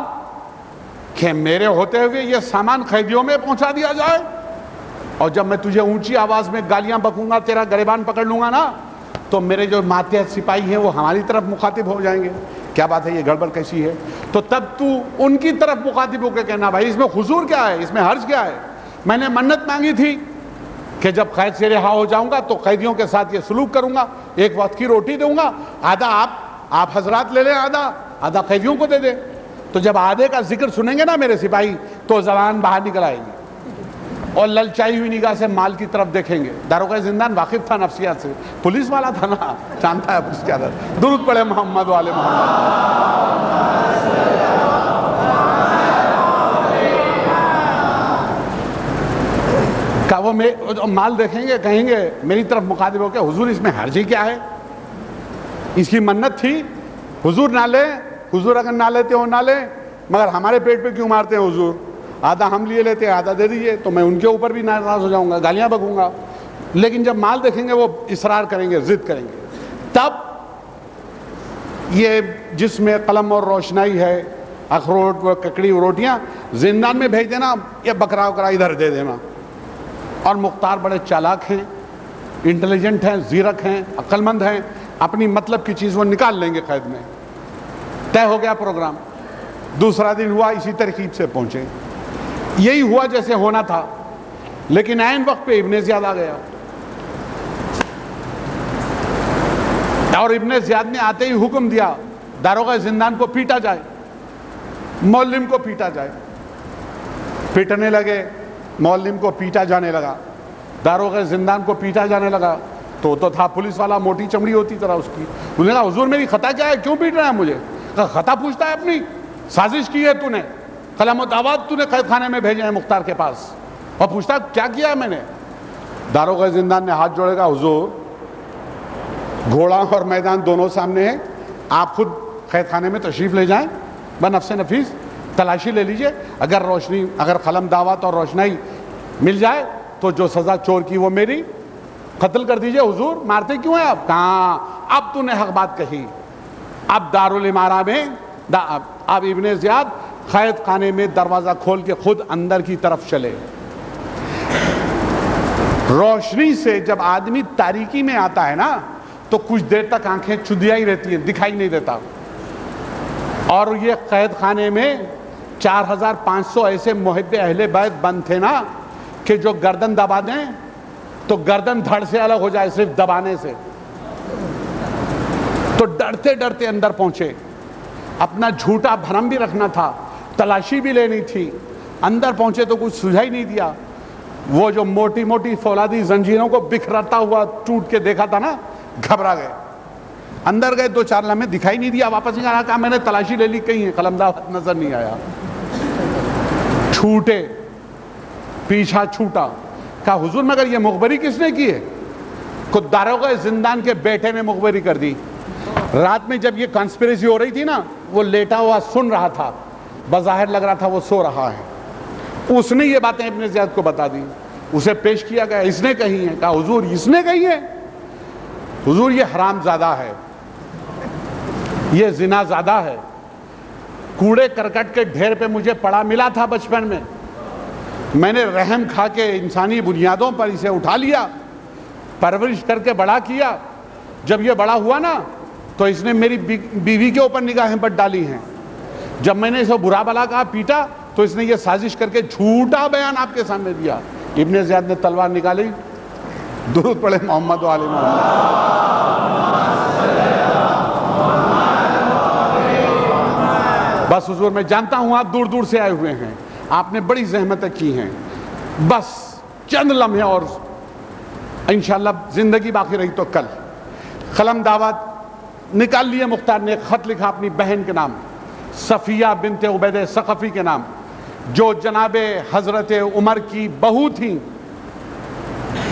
کہ میرے ہوتے ہوئے یہ سامان قیدیوں میں پہنچا دیا جائے, اور جب میں تجھے اونچی آواز میں گالیاں بکوں گا, تیرا گریبان پکڑ لوں گا نا, تو میرے جو ماتحت سپاہی ہیں وہ ہماری طرف مخاطب ہو جائیں گے. کیا بات ہے, یہ گڑبڑ کیسی ہے؟ تو تب تو ان کی طرف مخاطب ہو کے کہنا بھائی اس میں حضور کیا ہے, اس میں حرج کیا ہے؟ میں نے منت مانگی تھی کہ جب قید سے رہا ہو جاؤں گا تو قیدیوں کے ساتھ یہ سلوک کروں گا, ایک وقت کی روٹی دوں گا, آدھا آپ حضرات لے لیں, آدھا قیدیوں کو دے دیں. تو جب آدھے کا ذکر سنیں گے نا میرے سپاہی تو زبان باہر نکل آئے گی اور للچائی ہوئی نگاہ سے مال کی طرف دیکھیں گے. داروغہ زندان واقف تھا نفسیات سے, پولیس والا تھا نا, جانتا ہے پولیس کیا تھا. درود پڑھے محمد والے محمد. کہ وہ مال دیکھیں گے, کہیں گے میری طرف مخاطب ہو کے حضور اس میں حرج ہی کیا ہے؟ اس کی منت تھی حضور نہ لیں, حضور اگر نہ لیتے ہو نہ لیں, مگر ہمارے پیٹ پہ کیوں مارتے ہیں حضور؟ آدھا ہم لیے لیتے, آدھا دے دیجئے. تو میں ان کے اوپر بھی ناراض ہو جاؤں گا, گالیاں بکوں گا. لیکن جب مال دیکھیں گے وہ اصرار کریں گے, ضد کریں گے. تب یہ جس میں قلم اور روشنائی ہے, اخروٹ و ککڑی روٹیاں زندان میں بھیج دینا, یہ بکرا وکرا ادھر دے دینا. اور مختار بڑے چالاک ہیں, انٹیلیجنٹ ہیں, زیرک ہیں, عقل مند ہیں, اپنی مطلب کی چیز وہ نکال لیں گے قید میں. طے ہو گیا پروگرام. دوسرا دن ہوا, اسی ترکیب سے پہنچے. یہی ہوا جیسے ہونا تھا, لیکن عین وقت پہ ابن زیاد آ گیا. اور ابن زیاد نے آتے ہی حکم دیا داروغہ زندان کو پیٹا جائے, معلم کو پیٹا جائے. پیٹنے لگے, معلم کو پیٹا جانے لگا, داروغہ زندان کو پیٹا جانے لگا. تو تھا پولیس والا, موٹی چمڑی ہوتی طرح اس کی. انہوں نے کہا حضور میری خطا کیا ہے, کیوں پیٹ رہا ہے مجھے؟ کہا خطا پوچھتا ہے اپنی, سازش کی ہے تو نے, قلم و دعوات تو نے قید خانے میں بھیجے ہیں مختار کے پاس, اور پوچھتا کیا کیا ہے میں نے؟ داروغہ زندان نے ہاتھ جوڑے گا, حضور گھوڑا اور میدان دونوں سامنے ہیں, آپ خود قید خانے میں تشریف لے جائیں, بنفس نفیس تلاشی لے لیجئے. اگر قلم دعوات اور روشنائی مل جائے تو جو سزا چور کی وہ میری, قتل کر دیجئے. حضور مارتے کیوں ہیں آپ؟ کہاں اب تو نے حق بات کہی. اب دارالامارہ میں اب ابن زیاد قید خانے میں دروازہ کھول کے خود اندر کی طرف چلے. روشنی سے جب آدمی تاریکی میں آتا ہے نا تو کچھ دیر تک آنکھیں چدیا ہی رہتی ہیں, دکھائی نہیں دیتا. اور یہ قید خانے میں 4500 ایسے محب اہل بیت بند تھے نا کہ جو گردن دبا دیں تو گردن دھڑ سے الگ ہو جائے صرف دبانے سے. تو ڈرتے ڈرتے اندر پہنچے. اپنا جھوٹا بھرم بھی رکھنا تھا, تلاشی بھی لینی تھی. اندر پہنچے تو کچھ سجھائی نہیں دیا. وہ جو موٹی موٹی فولادی زنجیروں کو بکھرتا ہوا ٹوٹ کے دیکھا تھا نا, گھبرا گئے. اندر گئے, 2-4 لمحے دکھائی نہیں دیا, واپس نہیں آیا. کہا میں نے تلاشی لے لی, کہیں قلم دعوت نظر نہیں آیا. چھوٹے, پیچھا چھوٹا. کہا حضور مگر یہ مخبری کس نے کی ہے؟ خود داروغہ زندان کے بیٹے نے مخبری کر دی. رات میں جب یہ کانسپریسی ہو رہی تھی نا, وہ لیٹا ہوا سن رہا تھا, بظاہر لگ رہا تھا وہ سو رہا ہے. اس نے یہ باتیں ابن زیاد کو بتا دی. اسے پیش کیا گیا, اس نے کہی ہیں. کہا حضور اس نے کہی ہے؟ حضور یہ حرام زادہ ہے, یہ زنا زادہ ہے. کوڑے کرکٹ کے ڈھیر پہ مجھے پڑا ملا تھا بچپن میں نے رحم کھا کے انسانی بنیادوں پر اسے اٹھا لیا, پرورش کر کے بڑا کیا. جب یہ بڑا ہوا نا تو اس نے میری بیوی کے اوپر نگاہیں بد ڈالی ہیں. جب میں نے اسے برا بلا کہا, پیٹا, تو اس نے یہ سازش کر کے جھوٹا بیان آپ کے سامنے دیا. ابن زیاد نے تلوار نکالی, درود پڑھے محمد و آل محمد. بس حضور میں جانتا ہوں آپ دور دور سے آئے ہوئے ہیں, آپ نے بڑی زحمتیں کی ہیں, بس چند لمحے اور انشاءاللہ زندگی باقی رہی تو کل. قلم دعوت نکال لیے مختار نے, خط لکھا اپنی بہن کے نام, صفیہ بنت عبید ثقفی کے نام, جو جناب حضرت عمر کی بہو تھیں.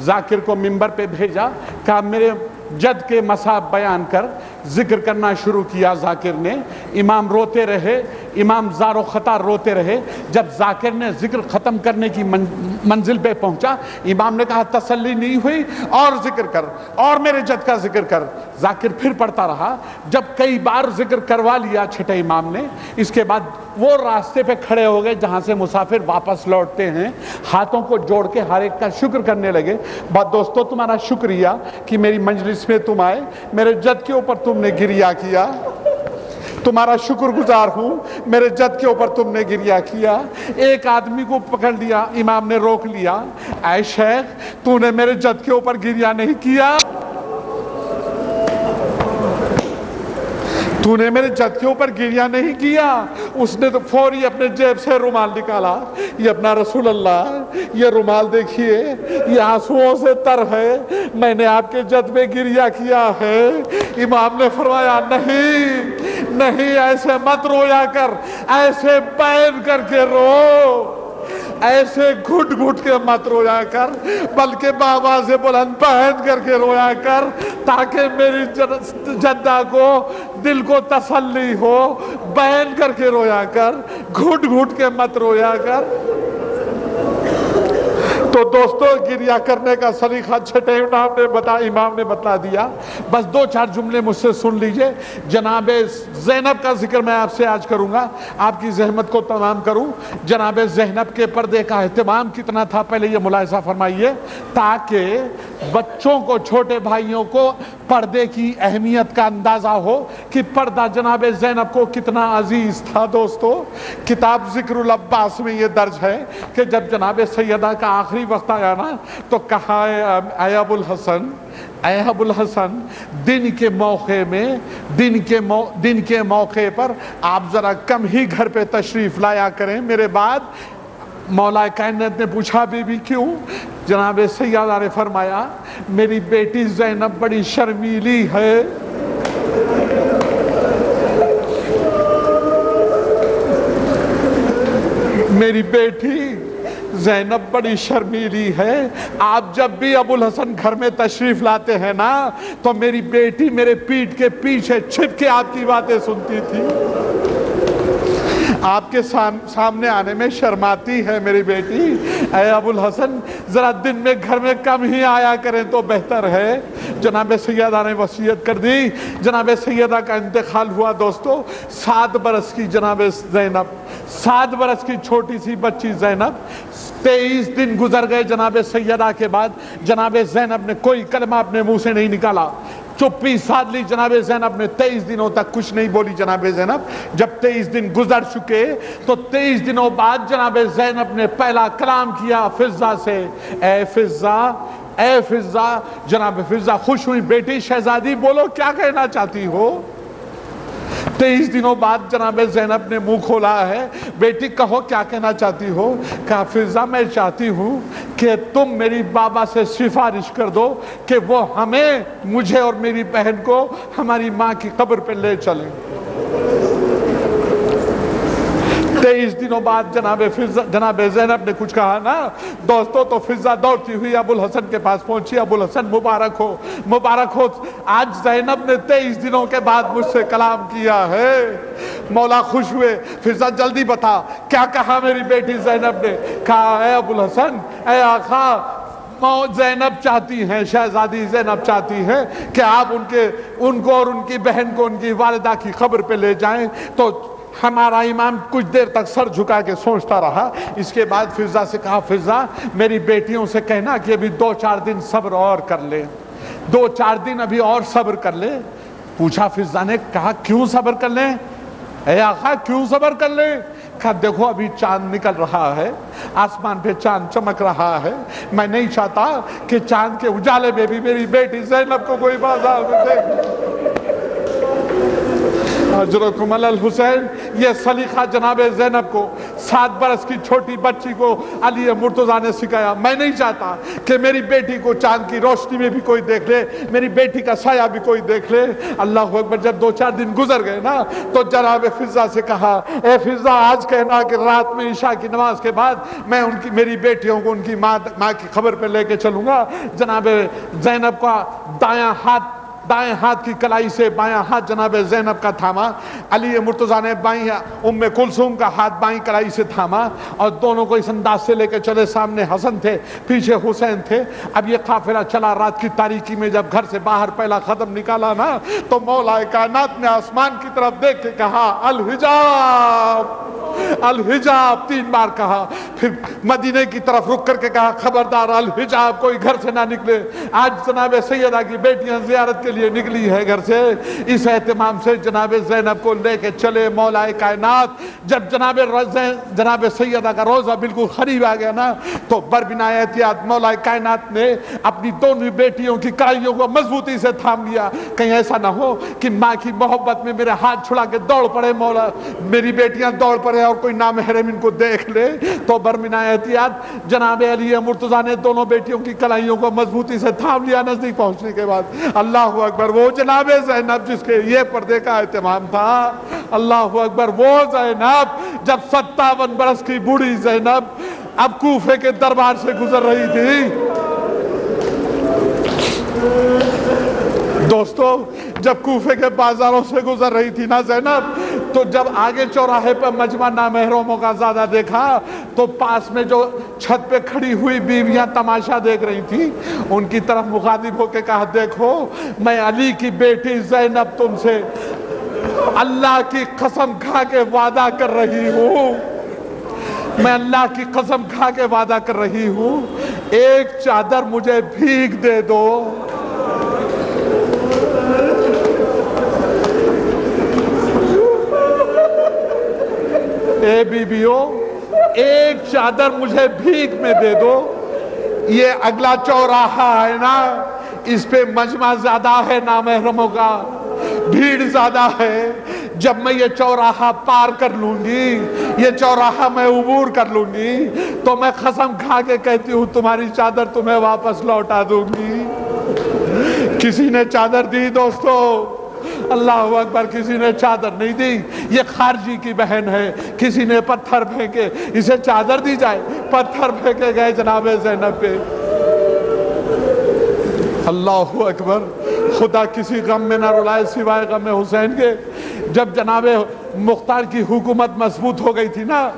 ذاکر کو ممبر پہ بھیجا، کہا میرے جد کے مصائب بیان کر، ذکر کرنا شروع کیا ذاکر نے۔ امام روتے رہے، امام زار و خطار روتے رہے۔ جب ذاکر نے ذکر ختم کرنے کی منزل پہ پہنچا، امام نے کہا تسلی نہیں ہوئی، اور ذکر کر، اور میرے جد کا ذکر کر۔ ذاکر پھر پڑھتا رہا۔ جب کئی بار ذکر کروا لیا چھٹے امام نے، اس کے بعد وہ راستے پہ کھڑے ہو گئے جہاں سے مسافر واپس لوٹتے ہیں، ہاتھوں کو جوڑ کے ہر ایک کا شکر کرنے لگے۔ بات دوستو، تمہارا شکریہ کہ میری مجلس میں تم آئے، میرے جد کے اوپر تم نے گریہ کیا، تمہارا شکر گزار ہوں، میرے جد کے اوپر تم نے گریہ کیا۔ ایک آدمی کو پکڑ لیا، امام نے روک لیا، اے شیخ تو نے میرے جد کے اوپر گریہ نہیں کیا، تو نے میرے جد کے اوپر گریہ نہیں کیا۔ اس نے تو فوری اپنے جیب سے رومال نکالا، یہ اپنا رسول اللہ یہ رومال دیکھیے، یہ آنسوؤں سے تر ہے، میں نے آپ کے جد میں گریہ کیا ہے۔ امام نے فرمایا نہیں نہیں، ایسے مت رویا کر، ایسے بین کر کے رو، ایسے گھٹ گھٹ کے مت رویا کر، بلکہ بآواز بلند بین کر کے رویا کر، تاکہ میری جدہ کو دل کو تسلی ہو۔ بین کر کے رویا کر، گھٹ گھٹ کے مت رویا کر۔ تو دوستو، گریہ کرنے کا سلیقہ چھٹے امام نے بتا دیا۔ بس دو چار جملے مجھ سے سن لیجئے۔ جناب زینب کا ذکر میں آپ سے آج کروں گا، آپ کی زحمت کو تمام کروں۔ جناب زینب کے پردے کا اہتمام کتنا تھا، پہلے یہ ملاحظہ فرمائیے، تاکہ بچوں کو، چھوٹے بھائیوں کو پردے کی اہمیت کا اندازہ ہو کہ پردہ جناب زینب کو کتنا عزیز تھا۔ دوستو، کتاب ذکر العباس میں یہ درج ہے کہ جب جناب سیدہ کا آخری وقت آیا نا، تو کہا اے ابو الحسن، اے ابو الحسن، دن کے موقع میں، دن کے موقع پر آپ ذرا کم ہی گھر پہ تشریف لایا کریں میرے بعد۔ مولا کائنات نے پوچھا بی بی کیوں؟ جناب سیدہ نے فرمایا میری بیٹی زینب بڑی شرمیلی ہے، میری بیٹی زینب بڑی شرمیلی ہے۔ آپ جب بھی ابو الحسن گھر میں تشریف لاتے ہیں نا، تو میری بیٹی میرے پیٹھ کے پیچھے چھپ کے آپ کی باتیں سنتی تھی، آپ کے سامنے آنے میں شرماتی ہے میری بیٹی۔ اے ابو الحسن، ذرا دن میں گھر میں کم ہی آیا کریں تو بہتر ہے۔ جناب سیدہ نے وصیت کر دی۔ جناب سیدہ کا انتقال ہوا دوستو۔ 7 برس کی جناب زینب، 7 برس کی چھوٹی سی بچی زینب، 23 دن گزر گئے جناب سیدہ کے بعد۔ جناب زینب نے کوئی کلمہ اپنے منہ سے نہیں نکالا، چپی سادھ لی جناب زینب نے۔ 23 دنوں تک کچھ نہیں بولی جناب زینب۔ جب 23 دن گزر چکے تو 23 دنوں بعد جناب زینب نے پہلا کلام کیا فضہ سے، اے فضہ، اے فضہ۔ جناب فضہ خوش ہوئی، بیٹی شہزادی بولو کیا کہنا چاہتی ہو؟ 23 دنوں بعد جناب زینب نے منہ کھولا ہے، بیٹی کہو کیا کہنا چاہتی ہو؟ کہا فضہ میں چاہتی ہوں کہ تم میری بابا سے سفارش کر دو کہ وہ ہمیں، مجھے اور میری بہن کو ہماری ماں کی قبر پہ لے چلیں۔ 23 دنوں بعد جناب زینب نے کچھ کہا نا دوستو، تو فضہ دوڑتی ہوئی ابو الحسن کے پاس پہنچی۔ ابو الحسن مبارک ہو، مبارک ہو، آج زینب نے 23 دنوں کے بعد مجھ سے کلام کیا ہے۔ مولا خوش ہوئے، فضہ جلدی بتا کیا کہا میری بیٹی زینب نے؟ کہا اے ابو الحسن، اے آقا، زینب چاہتی ہیں، شہزادی زینب چاہتی ہیں کہ آپ ان کو اور ان کی بہن کو ان کی والدہ کی قبر پہ لے جائیں۔ تو ہمارا امام کچھ دیر تک سر جھکا کے سوچتا رہا۔ اس کے بعد فضہ سے کہا فضہ میری بیٹیوں سے کہنا کہ ابھی 2-4 دن صبر اور کر لے، 2-4 دن ابھی اور صبر کر لے۔ پوچھا فضہ نے، کہا کیوں صبر کر لیں؟ اے آقا کیوں صبر کر لیں؟ کہا دیکھو ابھی چاند نکل رہا ہے، آسمان پہ چاند چمک رہا ہے، میں نہیں چاہتا کہ چاند کے اجالے میں بھی میری بیٹی زینب کو کوئی بازار میں دیکھ۔ اجرکم علی الحسین، یہ سلیقہ جناب زینب کو 7 برس کی چھوٹی بچی کو علی مرتضیٰ نے سکھایا۔ میں نہیں چاہتا کہ میری بیٹی کو چاند کی روشنی میں بھی کوئی دیکھ لے، میری بیٹی کا سایہ بھی کوئی دیکھ لے۔ اللہ اکبر۔ جب 2-4 دن گزر گئے نا تو جناب فضہ سے کہا، اے فضہ آج کہنا کہ رات میں عشاء کی نماز کے بعد میں میری بیٹیوں کو ان کی ماں کی خبر پہ لے کے چلوں گا۔ جناب زینب کا دائیں ہاتھ کی کلائی سے بایاں ہاتھ جناب زینب کا تھاما، علی مرتضیٰ نے بائیں ام کلثوم کا ہاتھ بائیں کلائی سے تھاما، اور دونوں کو اس انداز سے لے کے چلے۔ سامنے حسن تھے، پیچھے حسین تھے۔ اب یہ قافلہ چلا، رات کی تاریکی میں جب گھر سے باہر پہلا قدم نکالا نا تو مولا کائنات نے آسمان کی طرف دیکھ کے کہا الحجاب الحجاب 3 بار کہا، پھر مدینے کی طرف رک کر کے کہا خبردار الحجاب، کوئی گھر سے نہ نکلے۔ آج جناب سیدہ کی بیٹیاں زیارت کے لیے نکلی ہے گھر سے، اس اہتمام سے جناب زینب کو لے کے چلے مولا کائنات۔ جب جناب سیدہ کا روزہ بالکل قریب آ گیا نا تو بربنا احتیاط مولا کائنات نے اپنی دونوں بیٹیوں کی کائیوں کو مضبوطی سے تھام لیا، کہیں ایسا نہ ہو کہ ماں کی محبت میں میرے ہاتھ چھڑا کے دوڑ پڑے مولا، میری بیٹیاں دوڑ پڑے اور کوئی نامحرم ان کو دیکھ لے۔ تو برمنا احتیاط جناب علی مرتضیٰ نے دونوں بیٹیوں کی کلائیوں کو مضبوطی سے تھام لیا۔ نزدیک پہنچنے کے بعد اللہ اکبر، وہ جناب زینب جس کے یہ پردے کا اہتمام تھا، اللہ اکبر، وہ زینب جب 57 برس کی بوڑھی زینب اب کوفے کے دربار سے گزر رہی تھی۔ دوستو جب کوفے کے بازاروں سے گزر رہی تھی نا زینب، تو جب آگے چوراہے پر مجمع نامحرموں کا زیادہ دیکھا تو پاس میں جو چھت پہ کھڑی ہوئی بیویاں تماشا دیکھ رہی تھی، ان کی طرف مخاطب ہو کے کہا دیکھو میں علی کی بیٹی زینب تم سے اللہ کی قسم کھا کے وعدہ کر رہی ہوں، میں اللہ کی قسم کھا کے وعدہ کر رہی ہوں، ایک چادر مجھے بھیگ دے دو۔ اے بیویوں ایک چادر مجھے بھیک میں دے دو۔ یہ اگلا چوراہا ہے نا، اس پہ مجمع زیادہ ہے نامحرموں کا، بھیڑ زیادہ ہے۔ جب میں یہ چوراہا پار کر لوں گی، یہ چوراہا میں عبور کر لوں گی تو میں قسم کھا کے کہتی ہوں تمہاری چادر تمہیں واپس لوٹا دوں گی۔ کسی نے چادر دی دوستو؟ اللہ اکبر، کسی نے چادر نہیں دی۔ یہ خارجی کی بہن ہے، کسی نے پتھر پھینکے، اسے چادر دی جائے؟ پتھر پھینکے گئے جناب زینب پہ۔ اللہ اکبر، خدا کسی غم میں نہ رلائے سوائے غم حسین کے۔ جب جناب مختار کی حکومت مضبوط ہو گئی تھی نا،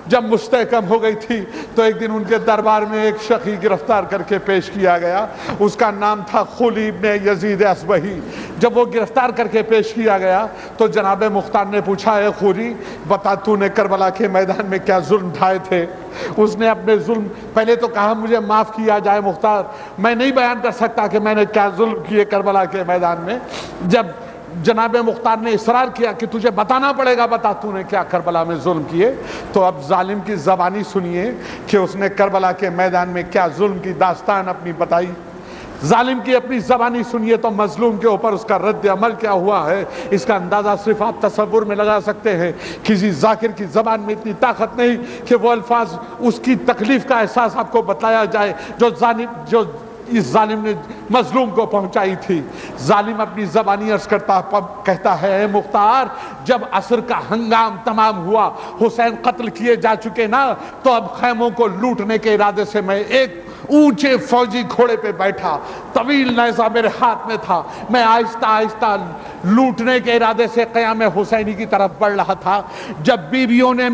جب مستحکم ہو گئی تھی تو ایک دن ان کے دربار میں ایک شخص گرفتار کر کے پیش کیا گیا، اس کا نام تھا خولی ابن یزید اصبہی۔ جب وہ گرفتار کر کے پیش کیا گیا تو جناب مختار نے پوچھا اے خولی بتا تو نے کربلا کے میدان میں کیا ظلم ڈھائے تھے؟ اس نے اپنے ظلم پہلے تو کہا مجھے معاف کیا جائے مختار، میں نہیں بیان کر سکتا کہ میں نے کیا ظلم کیے کربلا کے میدان میں۔ جب جناب مختار نے اصرار کیا کہ تجھے بتانا پڑے گا، بتا تو نے کیا کربلا میں ظلم کیے، تو اب ظالم کی زبانی سنیے کہ اس نے کربلا کے میدان میں کیا ظلم کی داستان اپنی بتائی۔ ظالم کی اپنی زبانی سنیے تو مظلوم کے اوپر اس کا رد عمل کیا ہوا ہے، اس کا اندازہ صرف آپ تصور میں لگا سکتے ہیں۔ کسی ذاکر کی زبان میں اتنی طاقت نہیں کہ وہ الفاظ اس کی تکلیف کا احساس آپ کو بتایا جائے جو اس ظالم نے مظلوم کو پہنچائی تھی۔ ظالم اپنی زبانی عرض کہتا ہے اے مختار، جب عصر کا ہنگام تمام ہوا، حسین قتل کیے جا چکے نا، تو اب خیموں کو لوٹنے کے ارادے سے میں ایک اونچے فوجی گھوڑے پہ بیٹھا، طویل نیزہ میرے ہاتھ میں تھا، میں آہستہ آہستہ لوٹنے کے ارادے سے قیام حسینی کی طرف بڑھ رہا تھا۔ جب بیویوں نے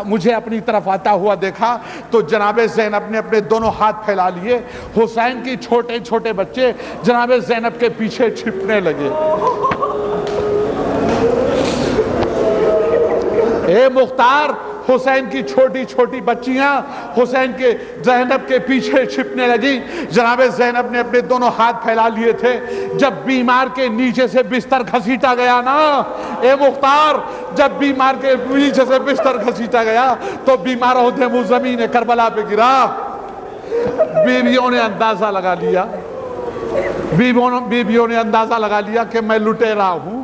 مجھے اپنی طرف آتا ہوا دیکھا تو جناب زینب نے اپنے دونوں ہاتھ پھیلا لیے، حسین کی چھوٹے چھوٹے بچے جناب زینب کے پیچھے چھپنے لگے۔ اے مختار، حسین کی چھوٹی چھوٹی بچیاں حسین کے زینب کے پیچھے چھپنے لگی۔ جناب زینب نے اپنے دونوں ہاتھ پھیلا لیے تھے۔ جب بیمار کے نیچے سے بستر گھسیٹا گیا نا، اے مختار، جب بیمار کے نیچے سے بستر گھسیٹا گیا تو بیمار ہوتے وہ زمین کربلا پہ گرا۔ بیویوں نے اندازہ لگا لیا کہ میں لٹیرا ہوں،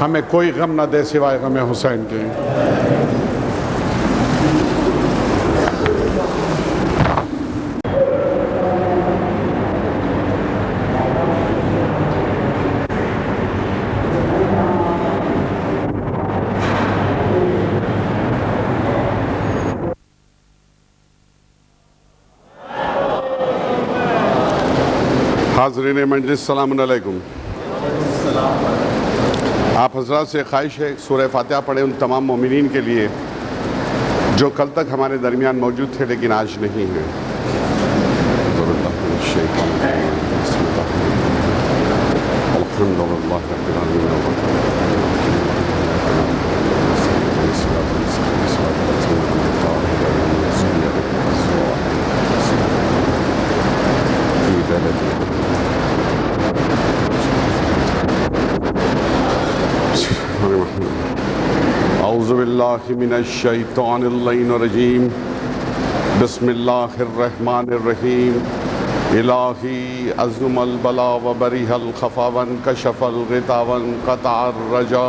ہمیں کوئی غم نہ دے سوائے غم حسین کے۔ حاضرین مجلس السلام علیکم۔ آپ حضرات سے خواہش ہے سورہ فاتحہ پڑھیں ان تمام مومنین کے لیے جو کل تک ہمارے درمیان موجود تھے لیکن آج نہیں ہیں۔ الحمدللہ رب العالمین۔ اعوذ باللہ من الشیطان اللعین الرجیم، بسم اللہ الرحمن الرحیم۔ الہی عظم البلا وبریح الخفا وانکشف الغطا وانقطع الرجا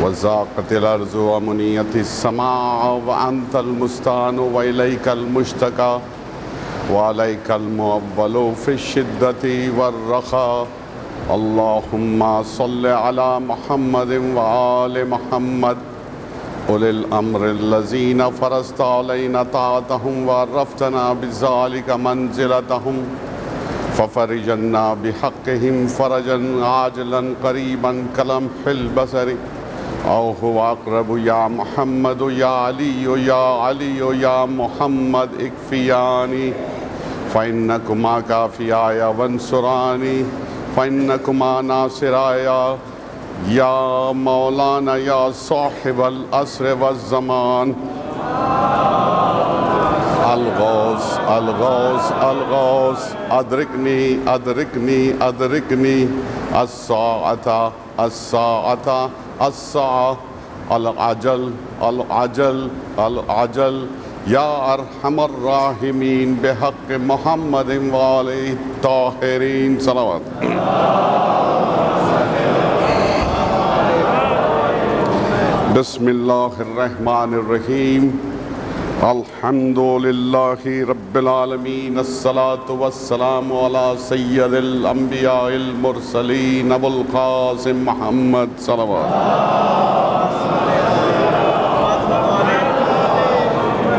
وضاقت الارض ومنیت السماء وانت المستعان والیک المشتکا وعلیک المعول فی الشدۃ والرخاء۔ اللہم صل علی محمد وآل محمد اولی الامر الذین فرضت علینا طاعتہم وعرفتنا بذالک منزلتہم ففرج عنا بحقہم فرجا عاجلا قریبا کلمح البصر او هو اقرب یا محمد یا علی یا محمد اکفیانی فإنکما کافیایا وانصرانی فإنکما ناصرایا یا مولانا یا صاحب العصر والزمان۔ الغوث الغوث الغوث ادرکنی ادرکنی ادرکنی الساعة الساعة الساعة العجل العجل العجل یا ارحم الراحمین بحق محمد وآلہ الطاہرین۔ صلوات۔ بسم اللہ الرحمن الرحیم۔ الحمد للہ رب العالمین، الصلاة والسلام علی سید الانبیاء المرسلین ابو القاسم محمد صلوات،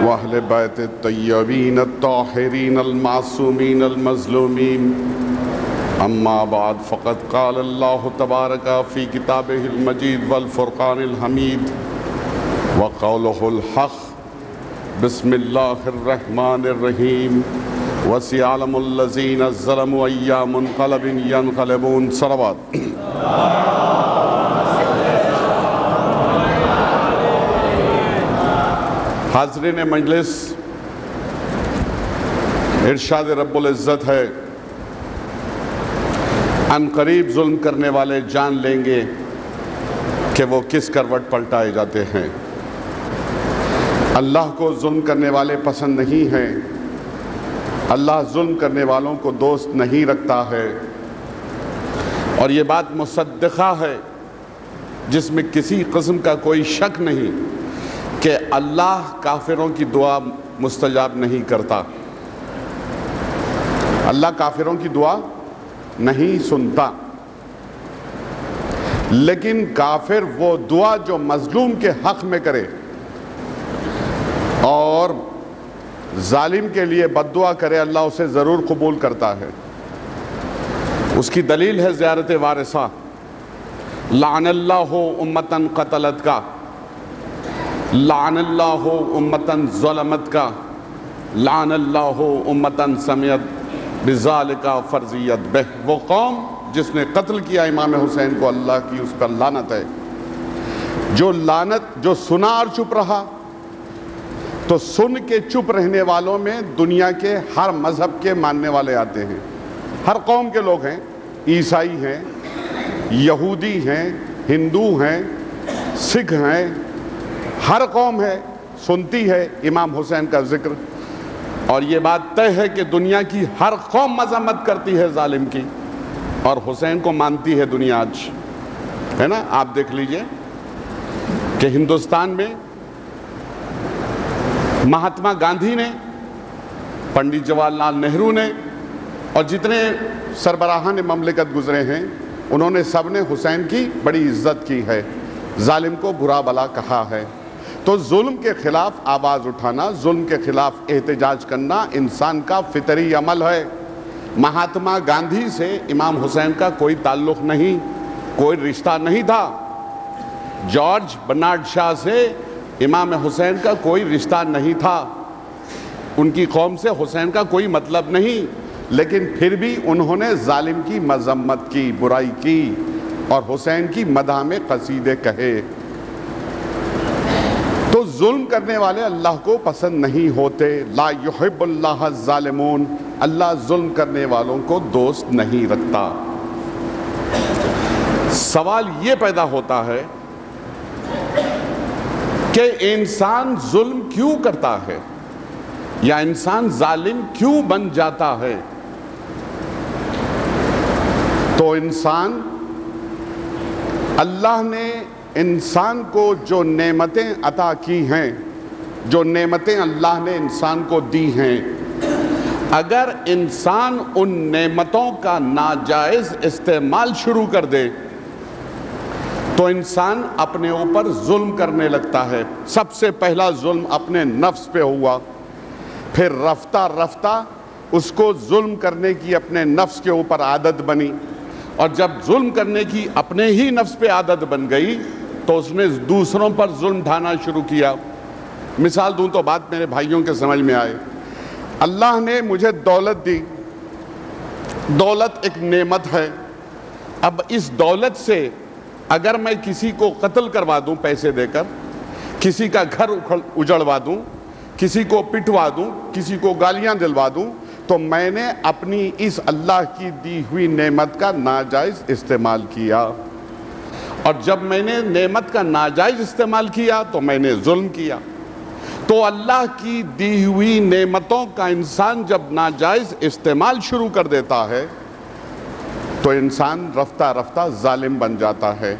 واہل بیت الطیبین الطاہرین المعصومین المظلومین۔ اما بعد فقد قال اللہ تبارک فی کتابہ المجید والفرقان الحمید وقولہ الحق۔ بسم اللہ الرحمن الرحیم۔ وسيعلم الذین ظلموا أي منقلب ينقلبون۔ صلوات۔ حاضرین مجلس، ارشاد رب العزت ہے ان قریب ظلم کرنے والے جان لیں گے کہ وہ کس کروٹ پلٹائے جاتے ہیں۔ اللہ کو ظلم کرنے والے پسند نہیں ہیں، اللہ ظلم کرنے والوں کو دوست نہیں رکھتا ہے، اور یہ بات مصدقہ ہے جس میں کسی قسم کا کوئی شک نہیں کہ اللہ کافروں کی دعا مستجاب نہیں کرتا، اللہ کافروں کی دعا نہیں سنتا۔ لیکن کافر وہ دعا جو مظلوم کے حق میں کرے اور ظالم کے لیے بد دعا کرے، اللہ اسے ضرور قبول کرتا ہے۔ اس کی دلیل ہے زیارت وارثہ۔ لعن اللہ امتن قتلت کا، لعن اللہ امتن ظلمت کا، لعن اللہ امتن سمیت بذالک فرضیت بہ۔ وہ قوم جس نے قتل کیا امام حسین کو، اللہ کی اس پر لعنت ہے۔ جو لعنت جو سنا اور چپ رہا، تو سن کے چپ رہنے والوں میں دنیا کے ہر مذہب کے ماننے والے آتے ہیں، ہر قوم کے لوگ ہیں، عیسائی ہیں، یہودی ہیں، ہندو ہیں، سکھ ہیں، ہر قوم ہے سنتی ہے امام حسین کا ذکر، اور یہ بات طے ہے کہ دنیا کی ہر قوم مذمت کرتی ہے ظالم کی، اور حسین کو مانتی ہے دنیا آج۔ ہے نا. آپ دیکھ لیجئے کہ ہندوستان میں مہاتما گاندھی نے، پنڈت جواہر لال نہرو نے اور جتنے سربراہان مملکت گزرے ہیں، انہوں نے سب نے حسین کی بڑی عزت کی ہے، ظالم کو برا بلا کہا ہے. تو ظلم کے خلاف آواز اٹھانا، ظلم کے خلاف احتجاج کرنا انسان کا فطری عمل ہے. مہاتما گاندھی سے امام حسین کا کوئی تعلق نہیں، کوئی رشتہ نہیں تھا. جارج برنارڈ شاہ سے امام حسین کا کوئی رشتہ نہیں تھا. ان کی قوم سے حسین کا کوئی مطلب نہیں، لیکن پھر بھی انہوں نے ظالم کی مذمت کی، برائی کی اور حسین کی مدح میں قصیدے کہے. تو ظلم کرنے والے اللہ کو پسند نہیں ہوتے. لا یحب اللہ الظالمون، اللہ ظلم کرنے والوں کو دوست نہیں رکھتا. سوال یہ پیدا ہوتا ہے کہ انسان ظلم کیوں کرتا ہے یا انسان ظالم کیوں بن جاتا ہے؟ تو انسان، اللہ نے انسان کو جو نعمتیں عطا کی ہیں، جو نعمتیں اللہ نے انسان کو دی ہیں، اگر انسان ان نعمتوں کا ناجائز استعمال شروع کر دے تو انسان اپنے اوپر ظلم کرنے لگتا ہے. سب سے پہلا ظلم اپنے نفس پہ ہوا، پھر رفتہ رفتہ اس کو ظلم کرنے کی اپنے نفس کے اوپر عادت بنی، اور جب ظلم کرنے کی اپنے ہی نفس پہ عادت بن گئی تو اس نے دوسروں پر ظلم ڈھانا شروع کیا. مثال دوں تو بات میرے بھائیوں کے سمجھ میں آئے. اللہ نے مجھے دولت دی، دولت ایک نعمت ہے. اب اس دولت سے اگر میں کسی کو قتل کروا دوں پیسے دے کر، کسی کا گھر اجڑوا دوں، کسی کو پٹوا دوں، کسی کو گالیاں دلوا دوں، تو میں نے اپنی اس اللہ کی دی ہوئی نعمت کا ناجائز استعمال کیا. اور جب میں نے نعمت کا ناجائز استعمال کیا تو میں نے ظلم کیا. تو اللہ کی دی ہوئی نعمتوں کا انسان جب ناجائز استعمال شروع کر دیتا ہے تو انسان رفتہ رفتہ ظالم بن جاتا ہے.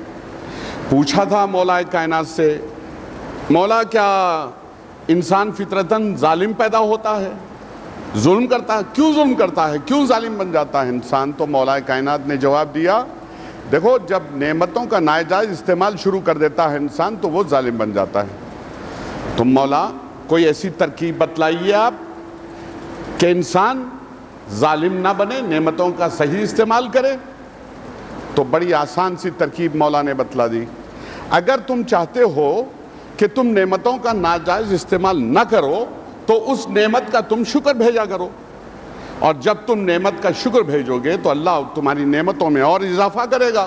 پوچھا تھا مولا کائنات سے، مولا کیا انسان فطرتاً ظالم پیدا ہوتا ہے، ظلم کرتا ہے؟ کیوں ظلم کرتا ہے، کیوں ظالم بن جاتا ہے انسان؟ تو مولا کائنات نے جواب دیا، دیکھو جب نعمتوں کا ناجائز استعمال شروع کر دیتا ہے انسان تو وہ ظالم بن جاتا ہے. تو مولا کوئی ایسی ترکیب بتلائیے آپ کہ انسان ظالم نہ بنے، نعمتوں کا صحیح استعمال کرے. تو بڑی آسان سی ترکیب مولا نے بتلا دی. اگر تم چاہتے ہو کہ تم نعمتوں کا ناجائز استعمال نہ کرو تو اس نعمت کا تم شکر بھیجا کرو، اور جب تم نعمت کا شکر بھیجو گے تو اللہ تمہاری نعمتوں میں اور اضافہ کرے گا.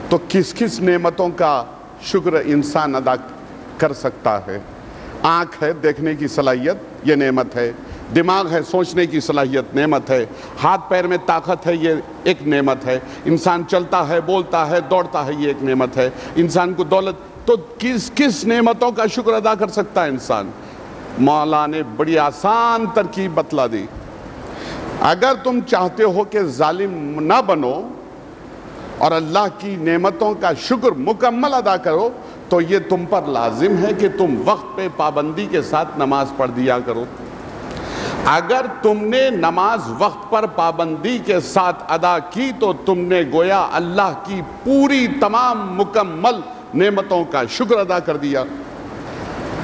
تو کس کس نعمتوں کا شکر انسان ادا کر سکتا ہے؟ آنکھ ہے، دیکھنے کی صلاحیت، یہ نعمت ہے. دماغ ہے، سوچنے کی صلاحیت، نعمت ہے. ہاتھ پیر میں طاقت ہے، یہ ایک نعمت ہے. انسان چلتا ہے، بولتا ہے، دوڑتا ہے، یہ ایک نعمت ہے. انسان کو دولت، تو کس کس نعمتوں کا شکر ادا کر سکتا ہے انسان؟ مولا نے بڑی آسان ترکیب بتلا دی. اگر تم چاہتے ہو کہ ظالم نہ بنو اور اللہ کی نعمتوں کا شکر مکمل ادا کرو تو یہ تم پر لازم ہے کہ تم وقت پہ پابندی کے ساتھ نماز پڑھ دیا کرو. اگر تم نے نماز وقت پر پابندی کے ساتھ ادا کی تو تم نے گویا اللہ کی پوری تمام مکمل نعمتوں کا شکر ادا کر دیا.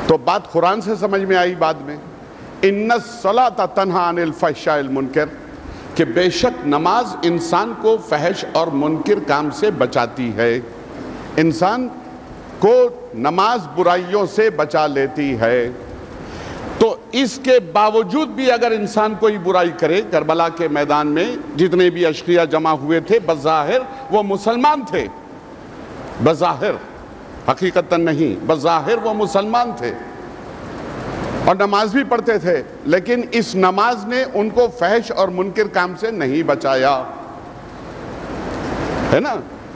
تو بات قرآن سے سمجھ میں آئی بعد میں، ان الصلاۃ تنہی عن الفحشاء والمنکر، کہ بے شک نماز انسان کو فحش اور منکر کام سے بچاتی ہے. انسان کو نماز برائیوں سے بچا لیتی ہے. تو اس کے باوجود بھی اگر انسان کوئی برائی کرے، کربلا کے میدان میں جتنے بھی اشقیاء جمع ہوئے تھے بظاہر وہ مسلمان تھے، بظاہر، حقیقتاً نہیں، بظاہر وہ مسلمان تھے اور نماز بھی پڑھتے تھے، لیکن اس نماز نے ان کو فحش اور منکر کام سے نہیں بچایا. ہے نا؟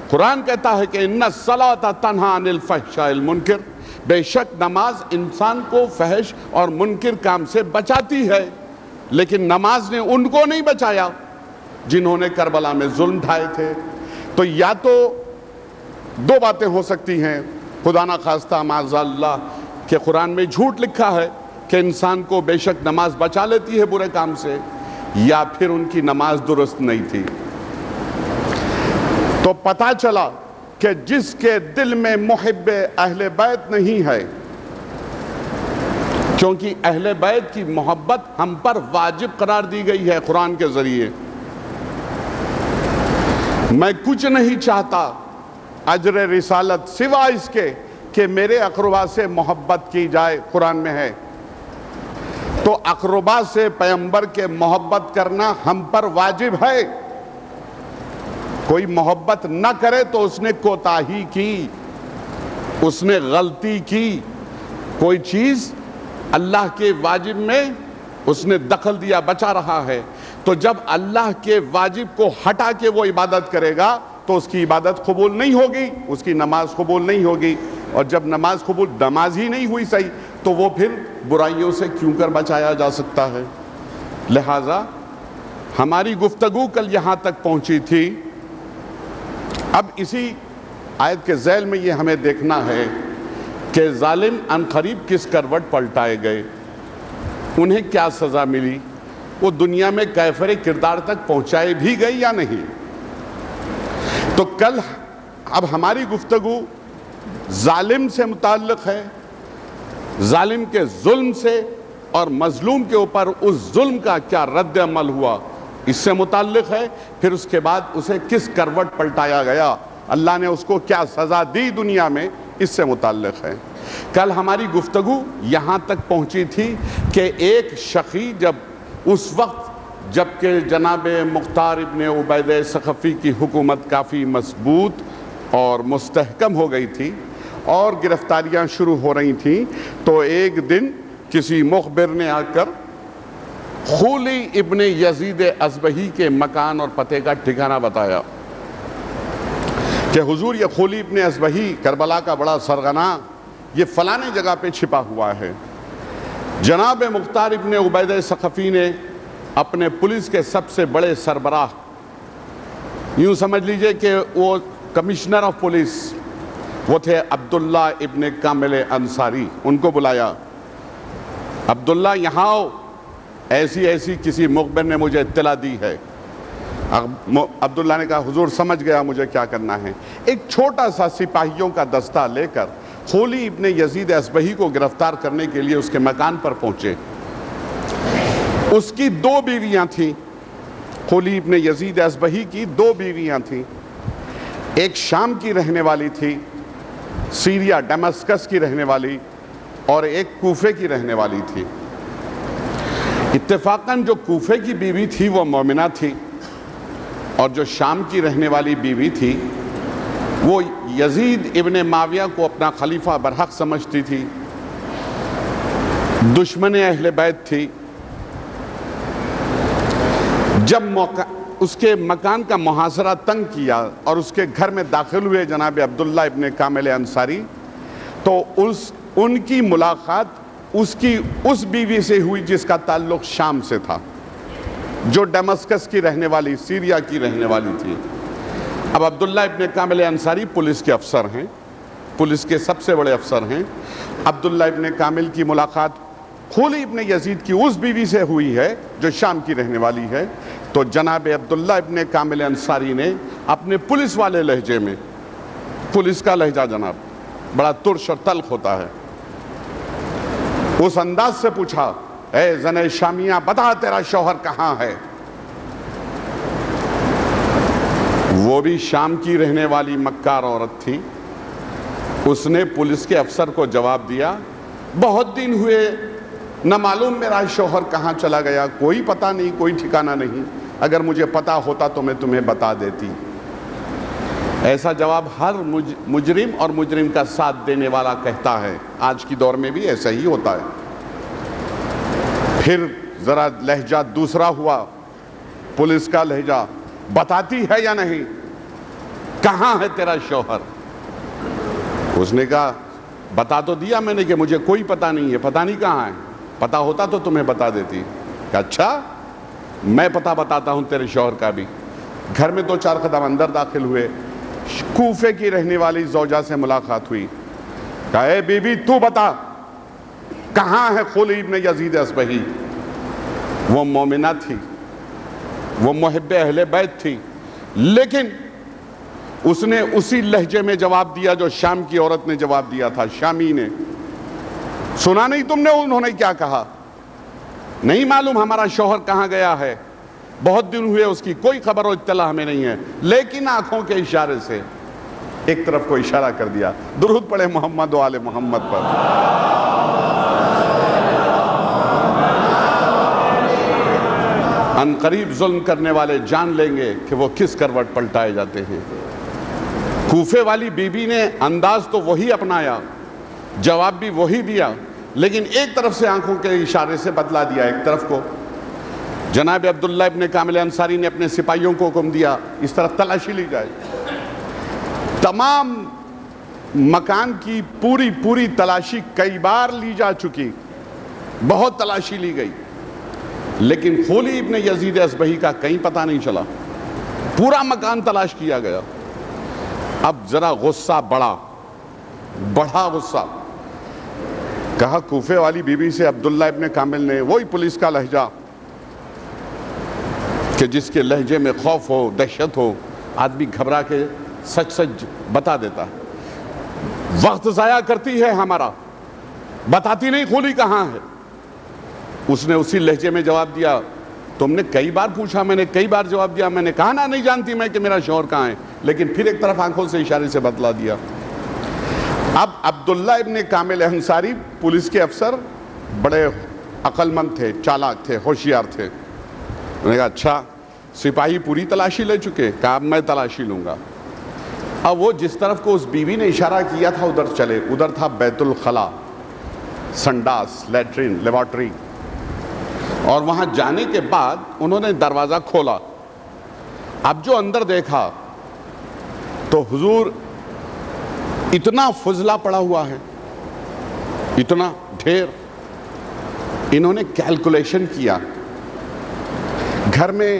قرآن کہتا ہے کہ ان الصلاۃ تنہی عن الفحشاء والمنکر، بے شک نماز انسان کو فحش اور منکر کام سے بچاتی ہے. لیکن نماز نے ان کو نہیں بچایا جنہوں نے کربلا میں ظلم ڈھائے تھے. تو یا تو دو باتیں ہو سکتی ہیں، خدا نہ خواستہ معاذ اللہ کہ قرآن میں جھوٹ لکھا ہے کہ انسان کو بے شک نماز بچا لیتی ہے برے کام سے، یا پھر ان کی نماز درست نہیں تھی۔ تو پتہ چلا کہ جس کے دل میں محب اہل بیت نہیں ہے، کیونکہ اہل بیت کی محبت ہم پر واجب قرار دی گئی ہے قرآن کے ذریعے۔ میں کچھ نہیں چاہتا اجر رسالت سوا اس کے کہ میرے اقربا سے محبت کی جائے، قرآن میں ہے۔ تو اقربا سے پیغمبر کے محبت کرنا ہم پر واجب ہے۔ کوئی محبت نہ کرے تو اس نے کوتاہی کی، اس نے غلطی کی، کوئی چیز اللہ کے واجب میں اس نے دخل دیا، بچا رہا ہے۔ تو جب اللہ کے واجب کو ہٹا کے وہ عبادت کرے گا تو اس کی عبادت قبول نہیں ہوگی، اس کی نماز قبول نہیں ہوگی، اور جب نماز قبول، نماز ہی نہیں ہوئی صحیح، تو وہ پھر برائیوں سے کیوں کر بچایا جا سکتا ہے؟ لہٰذا ہماری گفتگو کل یہاں تک پہنچی تھی۔ اب اسی آیت کے ذیل میں یہ ہمیں دیکھنا ہے کہ ظالم عنقریب کس کروٹ پلٹائے گئے، انہیں کیا سزا ملی، وہ دنیا میں کیفر کردار تک پہنچائے بھی گئی یا نہیں۔ تو کل اب ہماری گفتگو ظالم سے متعلق ہے، ظالم کے ظلم سے، اور مظلوم کے اوپر اس ظلم کا کیا رد عمل ہوا اس سے متعلق ہے۔ پھر اس کے بعد اسے کس کروٹ پلٹایا گیا، اللہ نے اس کو کیا سزا دی دنیا میں، اس سے متعلق ہے۔ کل ہماری گفتگو یہاں تک پہنچی تھی کہ ایک شقی جب اس وقت جبکہ جناب مختار ابن عبید ثقفی کی حکومت کافی مضبوط اور مستحکم ہو گئی تھی اور گرفتاریاں شروع ہو رہی تھیں، تو ایک دن کسی مخبر نے آ کر خولی ابن یزید ازبہی کے مکان اور پتے کا ٹھکانہ بتایا کہ حضور یہ خولی ابن ازبہی کربلا کا بڑا سرغنہ یہ فلانے جگہ پہ چھپا ہوا ہے۔ جناب مختار ابن عبید ثقفی نے اپنے پولیس کے سب سے بڑے سربراہ، یوں سمجھ لیجئے کہ وہ کمشنر آف پولیس، وہ تھے عبداللہ ابن کامل انصاری، ان کو بلایا، عبداللہ یہاں آؤ، ایسی ایسی کسی مخبر نے مجھے اطلاع دی ہے۔ عبداللہ نے کہا حضور سمجھ گیا مجھے کیا کرنا ہے۔ ایک چھوٹا سا سپاہیوں کا دستہ لے کر خولی ابن یزید ازبہی کو گرفتار کرنے کے لیے اس کے مکان پر پہنچے۔ اس کی دو بیویاں تھیں، خولی ابن یزید ازبہی کی دو بیویاں تھیں، ایک شام کی رہنے والی تھی، سیریا ڈیمسکس کی رہنے والی، اور ایک کوفے کی رہنے والی تھی۔ اتفاقاً جو کوفے کی بیوی تھی وہ مومنہ تھی، اور جو شام کی رہنے والی بیوی تھی وہ یزید ابن معاویہ کو اپنا خلیفہ برحق سمجھتی تھی، دشمن اہل بیت تھی۔ جب اس کے مکان کا محاصرہ تنگ کیا اور اس کے گھر میں داخل ہوئے جناب عبداللہ ابن کامل انصاری، تو ان کی ملاقات اس بیوی سے ہوئی جس کا تعلق شام سے تھا، جو ڈیمسکس کی رہنے والی، سیریا کی رہنے والی تھی۔ اب عبداللہ ابن کامل انصاری پولیس کے افسر ہیں، پولیس کے سب سے بڑے افسر ہیں۔ عبداللہ ابن کامل کی ملاقات خولی ابن یزید کی اس بیوی سے ہوئی ہے جو شام کی رہنے والی ہے۔ تو جناب عبداللہ ابن کامل انصاری نے اپنے پولیس والے لہجے میں، پولیس کا لہجہ جناب بڑا ترش اور تلخ ہوتا ہے، اس انداز سے پوچھا، اے زن شامیہ بتا تیرا شوہر کہاں ہے؟ وہ بھی شام کی رہنے والی مکار عورت تھی۔ اس نے پولیس کے افسر کو جواب دیا، بہت دن ہوئے، نہ معلوم میرا شوہر کہاں چلا گیا، کوئی پتہ نہیں، کوئی ٹھکانہ نہیں، اگر مجھے پتہ ہوتا تو میں تمہیں بتا دیتی۔ ایسا جواب ہر مجرم اور مجرم کا ساتھ دینے والا کہتا ہے، آج کی دور میں بھی ایسا ہی ہوتا ہے۔ پھر ذرا لہجہ دوسرا ہوا، پولیس کا لہجہ، بتاتی ہے یا نہیں؟ کہاں ہے تیرا شوہر؟ اس نے کہا بتا تو دیا میں نے کہ مجھے کوئی پتہ نہیں ہے، پتہ نہیں کہاں ہے، پتہ ہوتا تو تمہیں بتا دیتی۔ کہ اچھا میں پتہ بتاتا ہوں تیرے شوہر کا بھی۔ گھر میں 2-4 قدم اندر داخل ہوئے، کوفے کی رہنے والی زوجہ سے ملاقات ہوئی. کہا اے بی بی تو بتا کہاں ہے خلی ابن یزید اصبہی؟ وہ مومنہ تھی, وہ محب اہل بیت تھی, لیکن اس نے اسی لہجے میں جواب دیا جو شام کی عورت نے جواب دیا تھا, شامی نے. سنا نہیں تم نے انہوں نے کیا کہا؟ نہیں معلوم ہمارا شوہر کہاں گیا ہے, بہت دن ہوئے اس کی کوئی خبر و اطلاع ہمیں نہیں ہے. لیکن آنکھوں کے اشارے سے ایک طرف کو اشارہ کر دیا. درود پڑھے محمد و آل محمد پر. ان قریب ظلم کرنے والے جان لیں گے کہ وہ کس کروٹ پلٹائے جاتے ہیں. کوفے والی بی بی نے انداز تو وہی اپنایا, جواب بھی وہی دیا, لیکن ایک طرف سے آنکھوں کے اشارے سے بدلا دیا ایک طرف کو. جناب عبداللہ ابن کامل انصاری نے اپنے سپاہیوں کو حکم دیا اس طرف تلاشی لی جائے. تمام مکان کی پوری تلاشی کئی بار لی جا چکی, بہت تلاشی لی گئی, لیکن خلی ابن یزید اصبہی کا کہیں پتہ نہیں چلا. پورا مکان تلاش کیا گیا. اب ذرا غصہ بڑھا غصہ. کہا کوفے والی بی بی سے عبداللہ ابن کامل نے, وہی پولیس کا لہجہ کہ جس کے لہجے میں خوف ہو, دہشت ہو, آدمی گھبرا کے سچ بتا دیتا ہے. وقت ضائع کرتی ہے ہمارا, بتاتی نہیں خلی کہاں ہے. اس نے اسی لہجے میں جواب دیا, تم نے کئی بار پوچھا, میں نے کئی بار جواب دیا, میں نے کہا نا نہیں جانتی میں کہ میرا شوہر کہاں ہے, لیکن پھر ایک طرف آنکھوں سے اشارے سے بدلا دیا. اب عبداللہ ابن کامل انصاری پولیس کے افسر بڑے عقل مند تھے, چالاک تھے, ہوشیار تھے. انہوں نے کہا اچھا سپاہی پوری تلاشی لے چکے, کہا اب میں تلاشی لوں گا. اب وہ جس طرف کو اس بیوی نے اشارہ کیا تھا ادھر چلے. ادھر تھا بیت الخلا, سنڈاس, لیٹرین, لیبارٹری. اور وہاں جانے کے بعد انہوں نے دروازہ کھولا. اب جو اندر دیکھا تو حضور اتنا فضلہ پڑا ہوا ہے, اتنا ڈھیر. انہوں نے کیلکولیشن کیا, گھر میں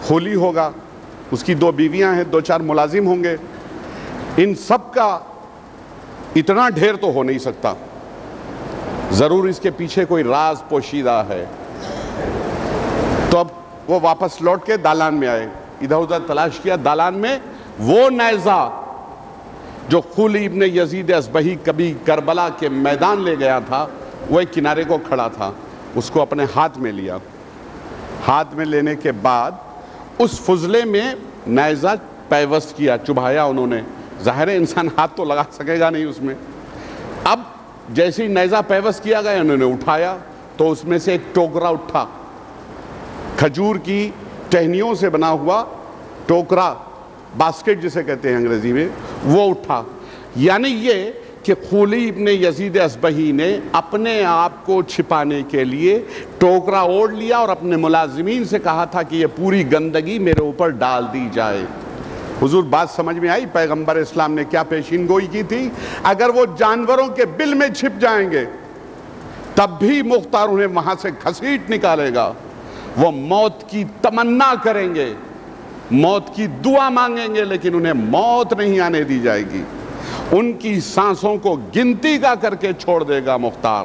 خلی ہوگا, اس کی 2 بیویاں ہیں, 2-4 ملازم ہوں گے, ان سب کا اتنا ڈھیر تو ہو نہیں سکتا, ضرور اس کے پیچھے کوئی راز پوشیدہ ہے. تو اب وہ واپس لوٹ کے دالان میں آئے, ادھر ادھر تلاش کیا. دالان میں وہ نیزہ جو خلی ابن یزید اصبہی کبھی کربلا کے میدان لے گیا تھا, وہ ایک کنارے کو کھڑا تھا, اس کو اپنے ہاتھ میں لیا. ہاتھ میں لینے کے بعد اس فضلے میں نیزہ پیوست کیا, چبھایا انہوں نے. ظاہر ہے انسان ہاتھ تو لگا سکے گا نہیں اس میں. اب جیسے ہی نیزہ پیوست کیا گیا انہوں نے اٹھایا تو اس میں سے ایک ٹوکرا اٹھا, کھجور کی ٹہنیوں سے بنا ہوا ٹوکرا, باسکٹ جسے کہتے ہیں انگریزی میں, وہ اٹھا. یعنی یہ کہ خلی ابن یزید اصبہی نے اپنے آپ کو چھپانے کے لیے ٹوکرا اوڑھ لیا اور اپنے ملازمین سے کہا تھا کہ یہ پوری گندگی میرے اوپر ڈال دی جائے. حضور بات سمجھ میں آئی پیغمبر اسلام نے کیا پیشین گوئی کی تھی؟ اگر وہ جانوروں کے بل میں چھپ جائیں گے تب بھی مختار انہیں وہاں سے گھسیٹ نکالے گا. وہ موت کی تمنا کریں گے, موت کی دعا مانگیں گے, لیکن انہیں موت نہیں آنے دی جائے گی. ان کی سانسوں کو گنتی کا کر کے چھوڑ دے گا مختار.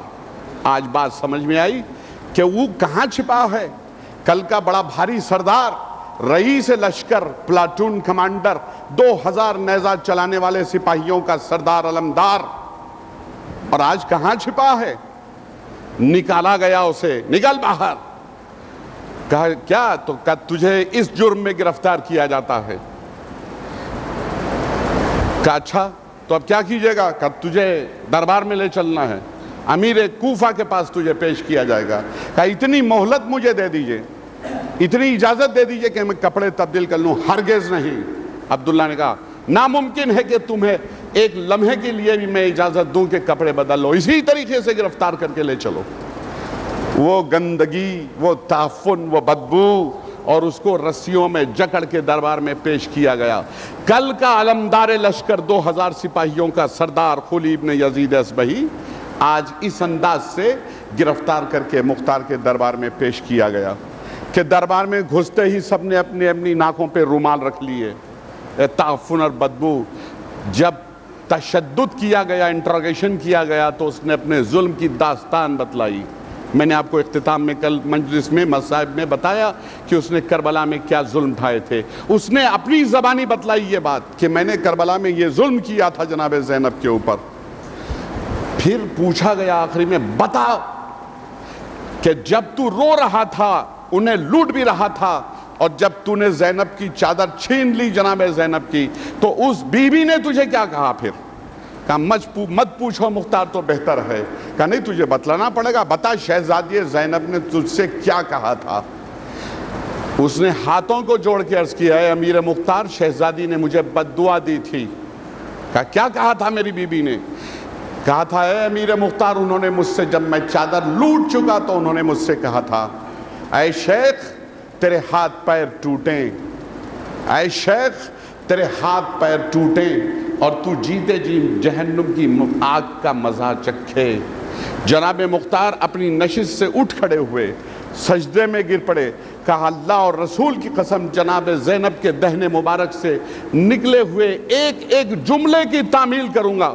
آج بات سمجھ میں آئی کہ وہ کہاں چھپا ہے. کل کا بڑا بھاری سردار, رئیس لشکر, پلاٹون کمانڈر, 2000 نیزہ چلانے والے سپاہیوں کا سردار علمدار, اور آج کہاں چھپا ہے. نکالا گیا اسے, نکل باہر. کہا کیا؟ تو کہا تجھے اس جرم میں گرفتار کیا جاتا ہے. کہا اچھا تو اب کیا کیجئے گا؟ کہا تجھے دربار میں لے چلنا ہے, امیر کوفہ کے پاس تجھے پیش کیا جائے گا. کہا اتنی مہلت مجھے دے دیجئے, اتنی اجازت دے دیجئے کہ میں کپڑے تبدیل کر لوں. ہرگز نہیں. عبداللہ نے کہا ناممکن ہے کہ تمہیں ایک لمحے کے لیے بھی میں اجازت دوں کہ کپڑے بدل لو, اسی طریقے سے گرفتار کر کے لے چلو. وہ گندگی, وہ تعفن, وہ بدبو, اور اس کو رسیوں میں جکڑ کے دربار میں پیش کیا گیا. کل کا علمدار لشکر 2000 سپاہیوں کا سردار خلی ابن یزید اصبہی آج اس انداز سے گرفتار کر کے مختار کے دربار میں پیش کیا گیا کہ دربار میں گھستے ہی سب نے اپنی اپنی ناکوں پہ رومال رکھ لیے, تعفن اور بدبو. جب تشدد کیا گیا, انٹروگیشن کیا گیا, تو اس نے اپنے ظلم کی داستان بتلائی. میں نے آپ کو اختتام میں کل مجلس میں مصائب میں بتایا کہ اس نے کربلا میں کیا ظلم اٹھائے تھے. اس نے اپنی زبانی بتلائی یہ بات کہ میں نے کربلا میں یہ ظلم کیا تھا جناب زینب کے اوپر. پھر پوچھا گیا آخری میں, بتا کہ جب تو رو رہا تھا, انہیں لوٹ بھی رہا تھا, اور جب تو نے زینب کی چادر چھین لی جناب زینب کی, تو اس بی بی نے تجھے کیا کہا؟ پھر کہا مت پوچھو مختار تو بہتر ہے. کہا نہیں تجھے بتلانا پڑے گا, بتا شہزادی زینب نے تجھ سے کیا کہا تھا. اس نے ہاتھوں کو جوڑ کے عرض کیا, ہے امیر مختار, شہزادی نے مجھے بد دعا دی تھی. کہا کیا کہا تھا میری بی بی نے؟ کہا تھا اے امیر مختار, انہوں نے مجھ سے, جب میں چادر لوٹ چکا تو انہوں نے مجھ سے کہا تھا, اے شیخ تیرے ہاتھ پیر ٹوٹیں, اے شیخ تیرے ہاتھ پیر ٹوٹیں اور تو جیتے جی جہنم کی آگ کا مزہ چکھے. جناب مختار اپنی نشست سے اٹھ کھڑے ہوئے, سجدے میں گر پڑے. کہا اللہ اور رسول کی قسم, جناب زینب کے دہنے مبارک سے نکلے ہوئے ایک ایک جملے کی تعمیل کروں گا,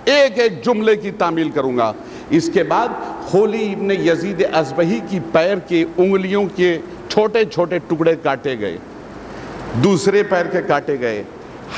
ایک ایک جملے کی تعمیل کروں گا. اس کے بعد خولی ابن یزید ازبہی کی پیر کی انگلیوں کے چھوٹے چھوٹے ٹکڑے کاٹے گئے, دوسرے پیر کے کاٹے گئے,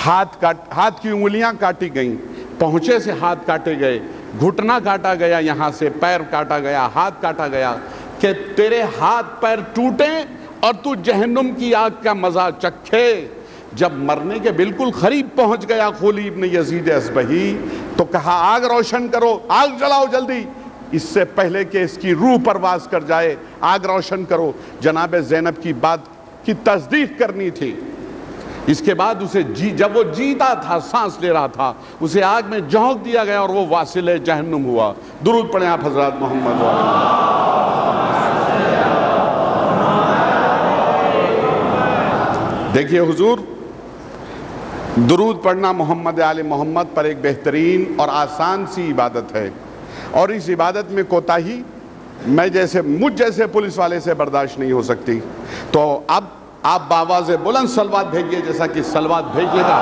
ہاتھ کی انگلیاں کاٹی گئیں, پہنچے سے ہاتھ کاٹے گئے, گھٹنا کاٹا گیا, یہاں سے پیر کاٹا گیا, ہاتھ کاٹا گیا, کہ تیرے ہاتھ پیر ٹوٹیں اور تو جہنم کی آگ کا مزہ چکھے. جب مرنے کے بالکل قریب پہنچ گیا خولی ابن یزید ازبہی, تو کہا آگ روشن کرو, آگ جلاؤ جلدی, اس سے پہلے کہ اس کی روح پرواز کر جائے, آگ روشن کرو. جناب زینب کی بات کی تصدیق کرنی تھی. اس کے بعد اسے جب وہ جیتا تھا, سانس لے رہا تھا, اسے آگ میں جھونک دیا گیا اور وہ واصل جہنم ہوا. درود پڑھیں آپ حضرات محمد والے. دیکھیے حضور, درود پڑھنا محمد آل محمد پر ایک بہترین اور آسان سی عبادت ہے, اور اس عبادت میں کوتاہی مجھ جیسے پولیس والے سے برداشت نہیں ہو سکتی. تو اب آپ بآواز بلند صلوات بھیجیے, جیسا کہ صلوات بھیجیے گا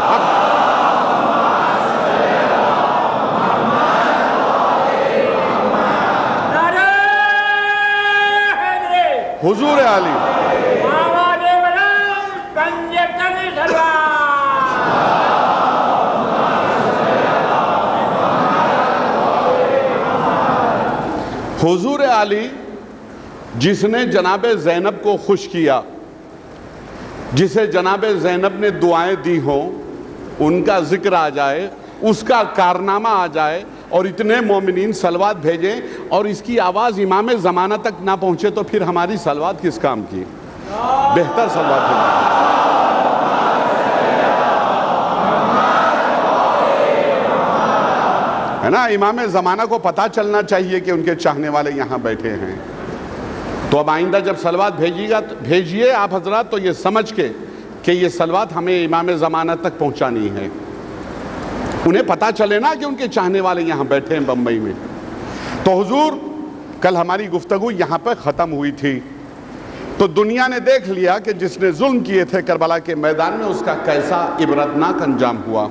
حضور علی. حضور علی جس نے جناب زینب کو خوش کیا, جسے جناب زینب نے دعائیں دی ہوں, ان کا ذکر آ جائے, اس کا کارنامہ آ جائے, اور اتنے مومنین صلوات بھیجیں, اور اس کی آواز امام زمانہ تک نہ پہنچے, تو پھر ہماری صلوات کس کام کی؟ بہتر صلوات بھیجیں. ہے نا, امام زمانہ کو پتہ چلنا چاہیے کہ ان کے چاہنے والے یہاں بیٹھے ہیں. تو اب آئندہ جب صلوات بھیجیے آپ حضرات, تو یہ سمجھ کے کہ یہ صلوات ہمیں امام زمانہ تک پہنچانی ہے, انہیں پتہ چلے نا کہ ان کے چاہنے والے یہاں بیٹھے ہیں بمبئی میں. تو حضور کل ہماری گفتگو یہاں پہ ختم ہوئی تھی, تو دنیا نے دیکھ لیا کہ جس نے ظلم کیے تھے کربلا کے میدان میں, اس کا کیسا عبرتناک انجام ہوا.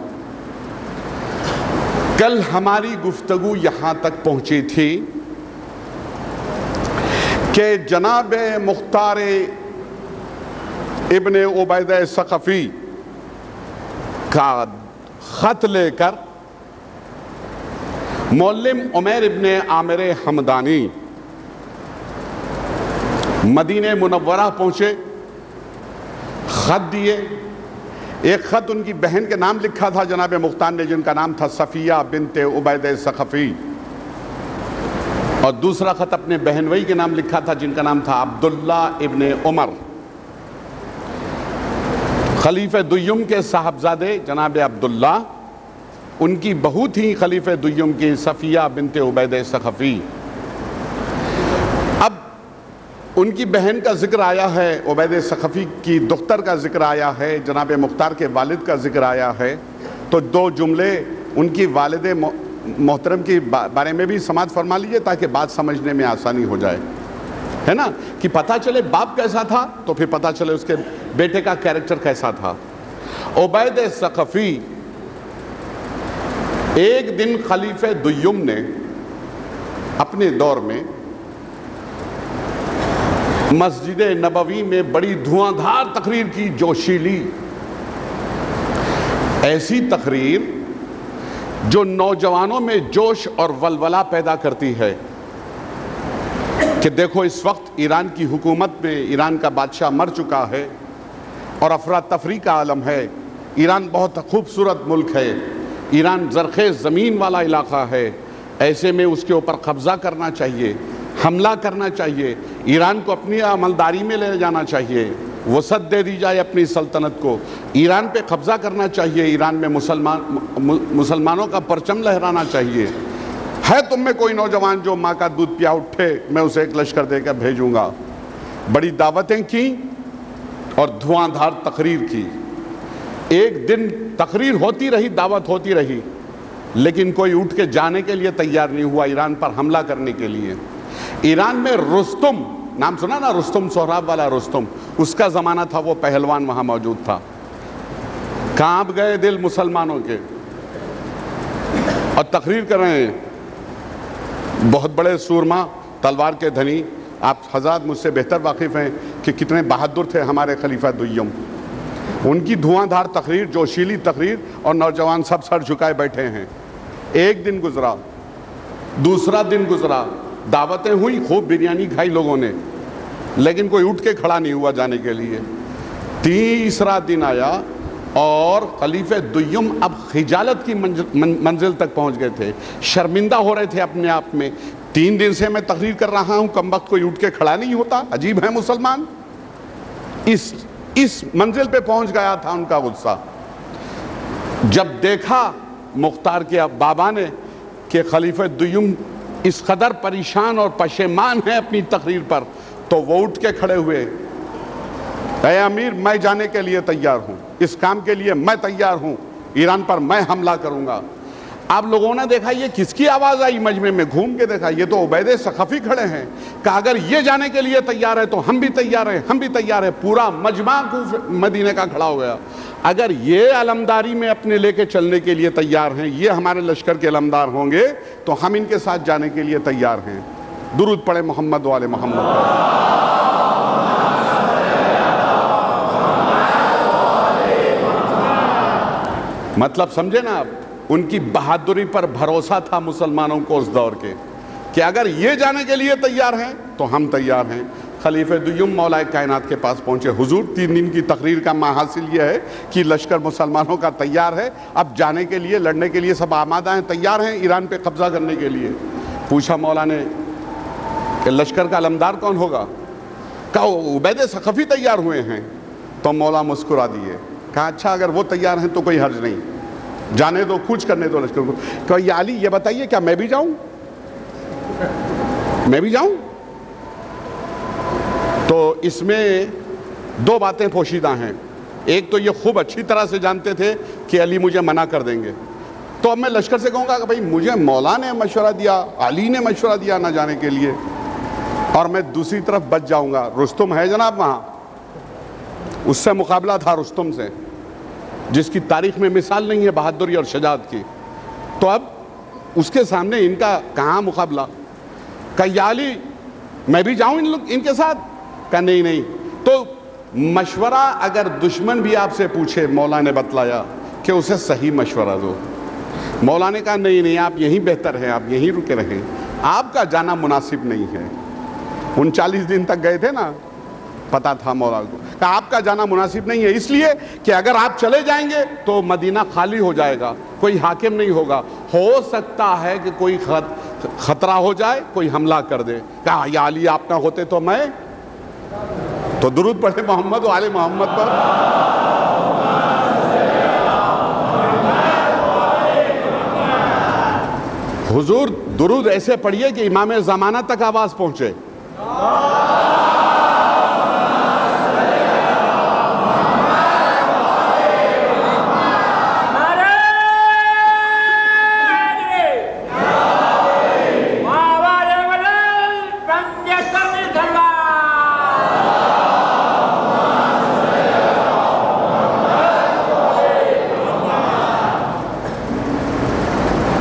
کل ہماری گفتگو یہاں تک پہنچی تھی کہ جناب مختار ابن عبیدہ ثقفی کا خط لے کر معلم عمیر ابن عامر حمدانی مدینہ منورہ پہنچے, خط دیے. ایک خط ان کی بہن کے نام لکھا تھا جناب مختار نے, جن کا نام تھا صفیہ بنت عبیدہ ثقفی, اور دوسرا خط اپنے بہنوئی کے نام لکھا تھا, جن کا نام تھا عبداللہ ابن عمر. خلیفہ دویم کے صاحبزادے جناب عبداللہ, ان کی بہو تھی خلیفہ دویم کی صفیہ بنت عبیدہ ثقفی. اب ان کی بہن کا ذکر آیا ہے, عبیدہ ثقفی کی دختر کا ذکر آیا ہے, جناب مختار کے والد کا ذکر آیا ہے, تو دو جملے ان کی والد محترم کے بارے میں بھی سماعت فرما لیجئے, تاکہ بات سمجھنے میں آسانی ہو جائے, ہے نا, کہ پتہ چلے باپ کیسا تھا, تو پھر پتہ چلے اس کے بیٹے کا کیریکٹر کیسا تھا. عبید ثقفی ایک دن خلیفہ دویم نے اپنے دور میں مسجد نبوی میں بڑی دھواں دھار تقریر کی، جوشیلی، ایسی تقریر جو نوجوانوں میں جوش اور ولولہ پیدا کرتی ہے کہ دیکھو اس وقت ایران کی حکومت میں ایران کا بادشاہ مر چکا ہے اور افراتفری کا عالم ہے، ایران بہت خوبصورت ملک ہے، ایران زرخیز زمین والا علاقہ ہے، ایسے میں اس کے اوپر قبضہ کرنا چاہیے، حملہ کرنا چاہیے، ایران کو اپنی عملداری میں لے جانا چاہیے، وسعت دے دی جائے اپنی سلطنت کو، ایران پہ قبضہ کرنا چاہیے، ایران میں مسلمانوں کا پرچم لہرانا چاہیے۔ ہے تم میں کوئی نوجوان جو ماں کا دودھ پیا اٹھے، میں اسے ایک لشکر دے کر بھیجوں گا۔ بڑی دعوتیں کی اور دھواں دھار تقریر کی۔ ایک دن تقریر ہوتی رہی، دعوت ہوتی رہی، لیکن کوئی اٹھ کے جانے کے لیے تیار نہیں ہوا ایران پر حملہ کرنے کے لیے۔ ایران میں رستم، نام سنا نا، رستم، سہراب والا رستم، اس کا زمانہ تھا، وہ پہلوان وہاں موجود تھا۔ کانپ گئے دل مسلمانوں کے اور تقریر کر رہے ہیں، بہت بڑے سورما، تلوار کے دھنی، آپ حضرات مجھ سے بہتر واقف ہیں کہ کتنے بہادر تھے ہمارے خلیفہ دویم۔ ان کی دھواں دھار تقریر، جوشیلی تقریر، اور نوجوان سب سر جھکائے بیٹھے ہیں۔ ایک دن گزرا، دوسرا دن گزرا، دعوتیں ہوئی، خوب بریانی کھائی لوگوں نے، لیکن کوئی اٹھ کے کھڑا نہیں ہوا جانے کے لیے۔ تیسرا دن آیا اور خلیفہ دویم اب خجالت کی منزل تک پہنچ گئے تھے، شرمندہ ہو رہے تھے اپنے آپ میں۔ 3 دن سے میں تقریر کر رہا ہوں، کم وقت کوئی اٹھ کے کھڑا نہیں ہوتا، عجیب ہے مسلمان۔ اس منزل پہ پہنچ گیا تھا ان کا غصہ۔ جب دیکھا مختار کے بابا نے کہ خلیفہ دویم اس قدر پریشان اور پشیمان ہے اپنی تقریر پر، تو وہ اٹھ کے کھڑے ہوئے، اے امیر، میں جانے کے لیے تیار ہوں، اس کام کے لیے میں تیار ہوں، ایران پر میں حملہ کروں گا۔ آپ لوگوں نے دیکھا یہ کس کی آواز آئی؟ مجمع میں گھوم کے دیکھا، یہ تو عبید ثقفی کھڑے ہیں۔ کہا اگر یہ جانے کے لیے تیار ہے تو ہم بھی تیار ہیں، ہم بھی تیار ہیں۔ پورا مجمع مدینے کا کھڑا ہو گیا۔ اگر یہ علمداری میں اپنے لے کے چلنے کے لیے تیار ہیں، یہ ہمارے لشکر کے علمدار ہوں گے، تو ہم ان کے ساتھ جانے کے لیے تیار ہیں۔ درود پڑھے محمد والے محمد۔ مطلب سمجھے نا آپ، ان کی بہادری پر بھروسہ تھا مسلمانوں کو اس دور کے، کہ اگر یہ جانے کے لیے تیار ہیں تو ہم تیار ہیں۔ خلیفہ دویم مولا کائنات کے پاس پہنچے، حضور 3 دن کی تقریر کا محاصل یہ ہے کہ لشکر مسلمانوں کا تیار ہے، اب جانے کے لیے، لڑنے کے لیے سب آمادہ ہیں، تیار ہیں ایران پہ قبضہ کرنے کے لیے۔ پوچھا مولا نے کہ لشکر کا علمدار کون ہوگا؟ کہا عبید ثقفی تیار ہوئے ہیں۔ تو مولا مسکرا دیے، کہا اچھا اگر وہ تیار ہیں تو کوئی حرج نہیں، جانے دو، کوچ کرنے دو لشکر کو۔ کہا یا علی یہ بتائیے کیا میں بھی جاؤں؟ میں بھی جاؤں؟ تو اس میں 2 باتیں پوشیدہ ہیں۔ ایک تو یہ خوب اچھی طرح سے جانتے تھے کہ علی مجھے منع کر دیں گے، تو اب میں لشکر سے کہوں گا کہ بھائی مجھے مولا نے مشورہ دیا، علی نے مشورہ دیا نہ جانے کے لیے، اور میں دوسری طرف بچ جاؤں گا۔ رستم ہے جناب وہاں، اس سے مقابلہ تھا رستم سے، جس کی تاریخ میں مثال نہیں ہے بہادری اور شجاعت کی۔ تو اب اس کے سامنے ان کا کہاں مقابلہ؟ کہ یا علی میں بھی جاؤں ان کے ساتھ؟ کہ نہیں نہیں۔ تو مشورہ اگر دشمن بھی آپ سے پوچھے، مولا نے بتلایا کہ اسے صحیح مشورہ دو۔ مولا نے کہا نہیں نہیں، آپ یہیں بہتر ہیں، آپ یہیں رکے رہیں، آپ کا جانا مناسب نہیں ہے۔ 39 دن تک گئے تھے نا، پتا تھا مولا کو، کہ آپ کا جانا مناسب نہیں ہے، اس لیے کہ اگر آپ چلے جائیں گے تو مدینہ خالی ہو جائے گا، کوئی حاکم نہیں ہوگا، ہو سکتا ہے کہ کوئی خطرہ ہو جائے، کوئی حملہ کر دے۔ کہا یا علی آپ نہ ہوتے تو میں؟ تو درود پڑھے محمد و آل محمد پر۔ حضور درود ایسے پڑھیے کہ امام زمانہ تک آواز پہنچے۔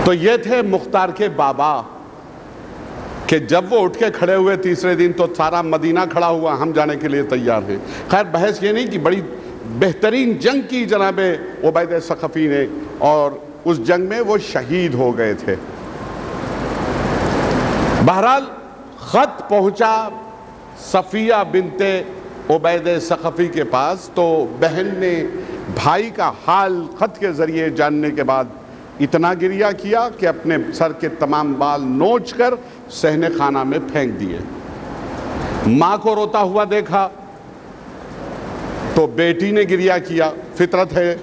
تو یہ تھے مختار کے بابا کہ جب وہ اٹھ کے کھڑے ہوئے تیسرے دن تو سارا مدینہ کھڑا ہوا، ہم جانے کے لیے تیار ہیں۔ خیر بحث یہ نہیں کہ بڑی بہترین جنگ کی جناب عبید ثقفی نے، اور اس جنگ میں وہ شہید ہو گئے تھے۔ بہرحال خط پہنچا صفیہ بنت عبید ثقفی کے پاس، تو بہن نے بھائی کا حال خط کے ذریعے جاننے کے بعد اتنا گریہ کیا کہ اپنے سر کے تمام بال نوچ کر صحن خانہ میں پھینک دیے۔ ماں کو روتا ہوا دیکھا تو بیٹی نے گریہ کیا۔ فطرت ہے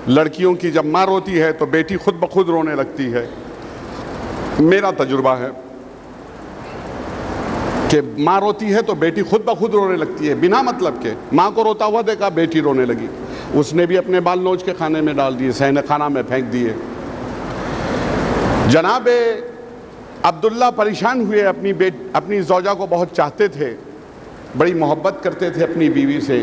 لڑکیوں کی، جب ماں روتی ہے تو بیٹی خود بخود رونے لگتی ہے۔ میرا تجربہ ہے کہ ماں روتی ہے تو بیٹی خود بخود رونے لگتی ہے، بنا مطلب کے۔ ماں کو روتا ہوا دیکھا، بیٹی رونے لگی، اس نے بھی اپنے بال نوچ کے کھانے میں ڈال دیے، صحن خانہ میں پھینک دیے۔ جناب عبداللہ پریشان ہوئے، اپنی زوجہ کو بہت چاہتے تھے، بڑی محبت کرتے تھے اپنی بیوی سے،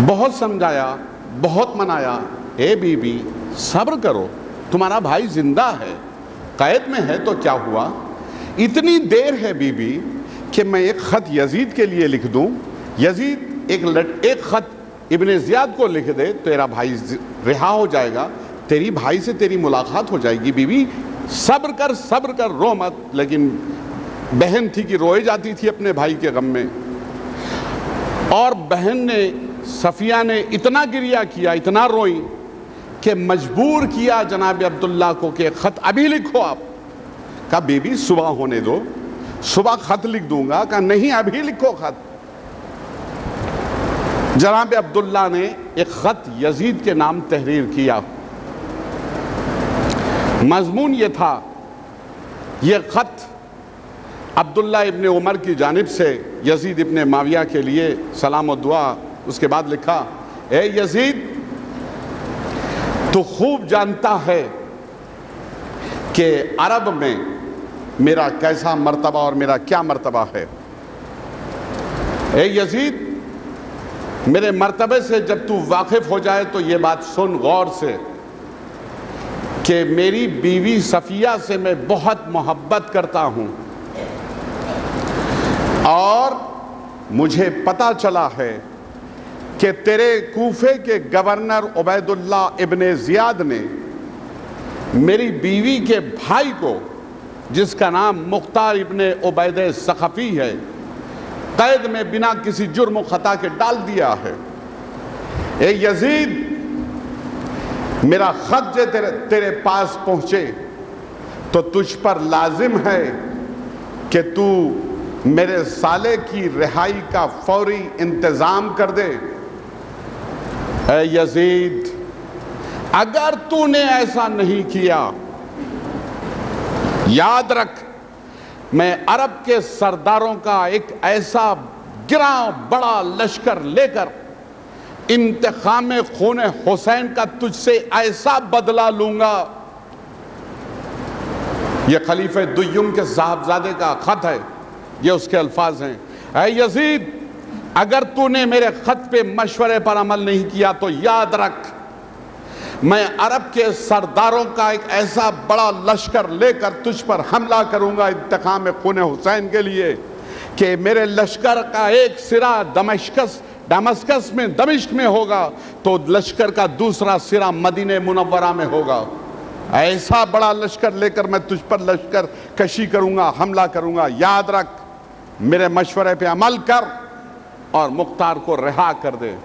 بہت سمجھایا، بہت منایا، اے بیوی صبر کرو، تمہارا بھائی زندہ ہے، قید میں ہے تو کیا ہوا؟ اتنی دیر ہے بیوی کہ میں ایک خط یزید کے لیے لکھ دوں، یزید ایک خط ابن زیاد کو لکھ دے، تیرا بھائی رہا ہو جائے گا، تیری بھائی سے تیری ملاقات ہو جائے گی۔ بیوی صبر کر، رو مت۔ لیکن بہن تھی کہ روئے جاتی تھی اپنے بھائی کے غم میں، اور بہن نے صفیہ نے اتنا گریہ کیا، اتنا روئی کہ مجبور کیا جناب عبداللہ کو کہ خط ابھی لکھو آپ۔ کہا بیوی صبح ہونے دو، صبح خط لکھ دوں گا۔ کہا نہیں، ابھی لکھو خط۔ جناب عبداللہ نے ایک خط یزید کے نام تحریر کیا۔ مضمون یہ تھا، یہ خط عبداللہ ابن عمر کی جانب سے یزید ابن معاویہ کے لیے سلام و دعا۔ اس کے بعد لکھا، اے یزید، تو خوب جانتا ہے کہ عرب میں میرا کیسا مرتبہ اور میرا کیا مرتبہ ہے۔ اے یزید، میرے مرتبے سے جب تو واقف ہو جائے تو یہ بات سن غور سے کہ میری بیوی صفیہ سے میں بہت محبت کرتا ہوں، اور مجھے پتہ چلا ہے کہ تیرے کوفے کے گورنر عبید اللہ ابن زیاد نے میری بیوی کے بھائی کو، جس کا نام مختار ابن عبید ثقفی ہے، قید میں بنا کسی جرم و خطا کے ڈال دیا ہے۔ اے یزید، میرا خط جو تیرے پاس پہنچے تو تجھ پر لازم ہے کہ تو میرے سالے کی رہائی کا فوری انتظام کر دے۔ اے یزید، اگر تو نے ایسا نہیں کیا، یاد رکھ میں عرب کے سرداروں کا ایک ایسا گراں بڑا لشکر لے کر انتقام خون حسین کا تجھ سے ایسا بدلہ لوں گا۔ یہ خلیفہ دویم کے صاحبزادے کا خط ہے، یہ اس کے الفاظ ہیں۔ اے یزید، اگر تو نے میرے خط پہ مشورے پر عمل نہیں کیا تو یاد رکھ میں عرب کے سرداروں کا ایک ایسا بڑا لشکر لے کر تجھ پر حملہ کروں گا انتقام خون حسین کے لیے کہ میرے لشکر کا ایک سرا دمشق میں ہوگا تو لشکر کا دوسرا سرا مدینہ منورہ میں ہوگا۔ ایسا بڑا لشکر لے کر میں تجھ پر لشکر کشی کروں گا، حملہ کروں گا، یاد رکھ میرے مشورے پہ عمل کر اور مختار کو رہا کر دے۔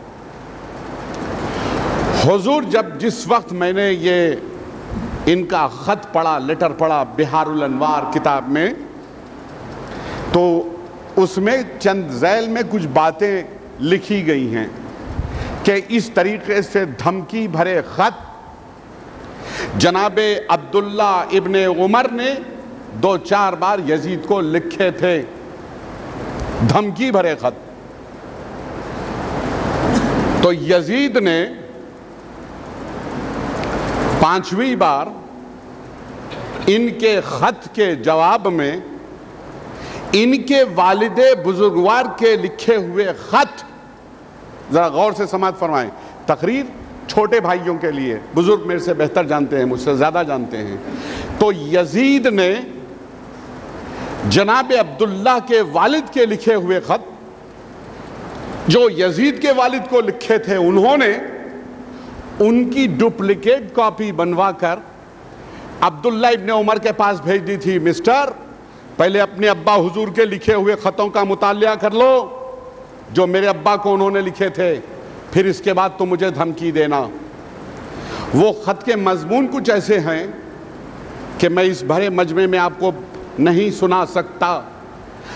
حضور، جس وقت میں نے یہ ان کا خط پڑھا، لیٹر پڑھا بہار الانوار کتاب میں، تو اس میں چند ذیل میں کچھ باتیں لکھی گئی ہیں کہ اس طریقے سے دھمکی بھرے خط جناب عبداللہ ابن عمر نے 2-4 بار یزید کو لکھے تھے، دھمکی بھرے خط۔ تو یزید نے 5ویں بار ان کے خط کے جواب میں ان کے والد بزرگوار کے لکھے ہوئے خط، ذرا غور سے سماعت فرمائیں، تقریر چھوٹے بھائیوں کے لیے، بزرگ میرے سے بہتر جانتے ہیں، مجھ سے زیادہ جانتے ہیں. تو یزید نے جناب عبداللہ کے والد کے لکھے ہوئے خط جو یزید کے والد کو لکھے تھے، انہوں نے ان کی ڈپلیکیٹ کاپی بنوا کر عبداللہ ابن عمر کے پاس بھیج دی تھی. مسٹر، پہلے اپنے ابا حضور کے لکھے ہوئے خطوں کا مطالعہ کر لو جو میرے ابا کو انہوں نے لکھے تھے، پھر اس کے بعد تو مجھے دھمکی دینا. وہ خط کے مضمون کچھ ایسے ہیں کہ میں اس بھرے مجمع میں آپ کو نہیں سنا سکتا.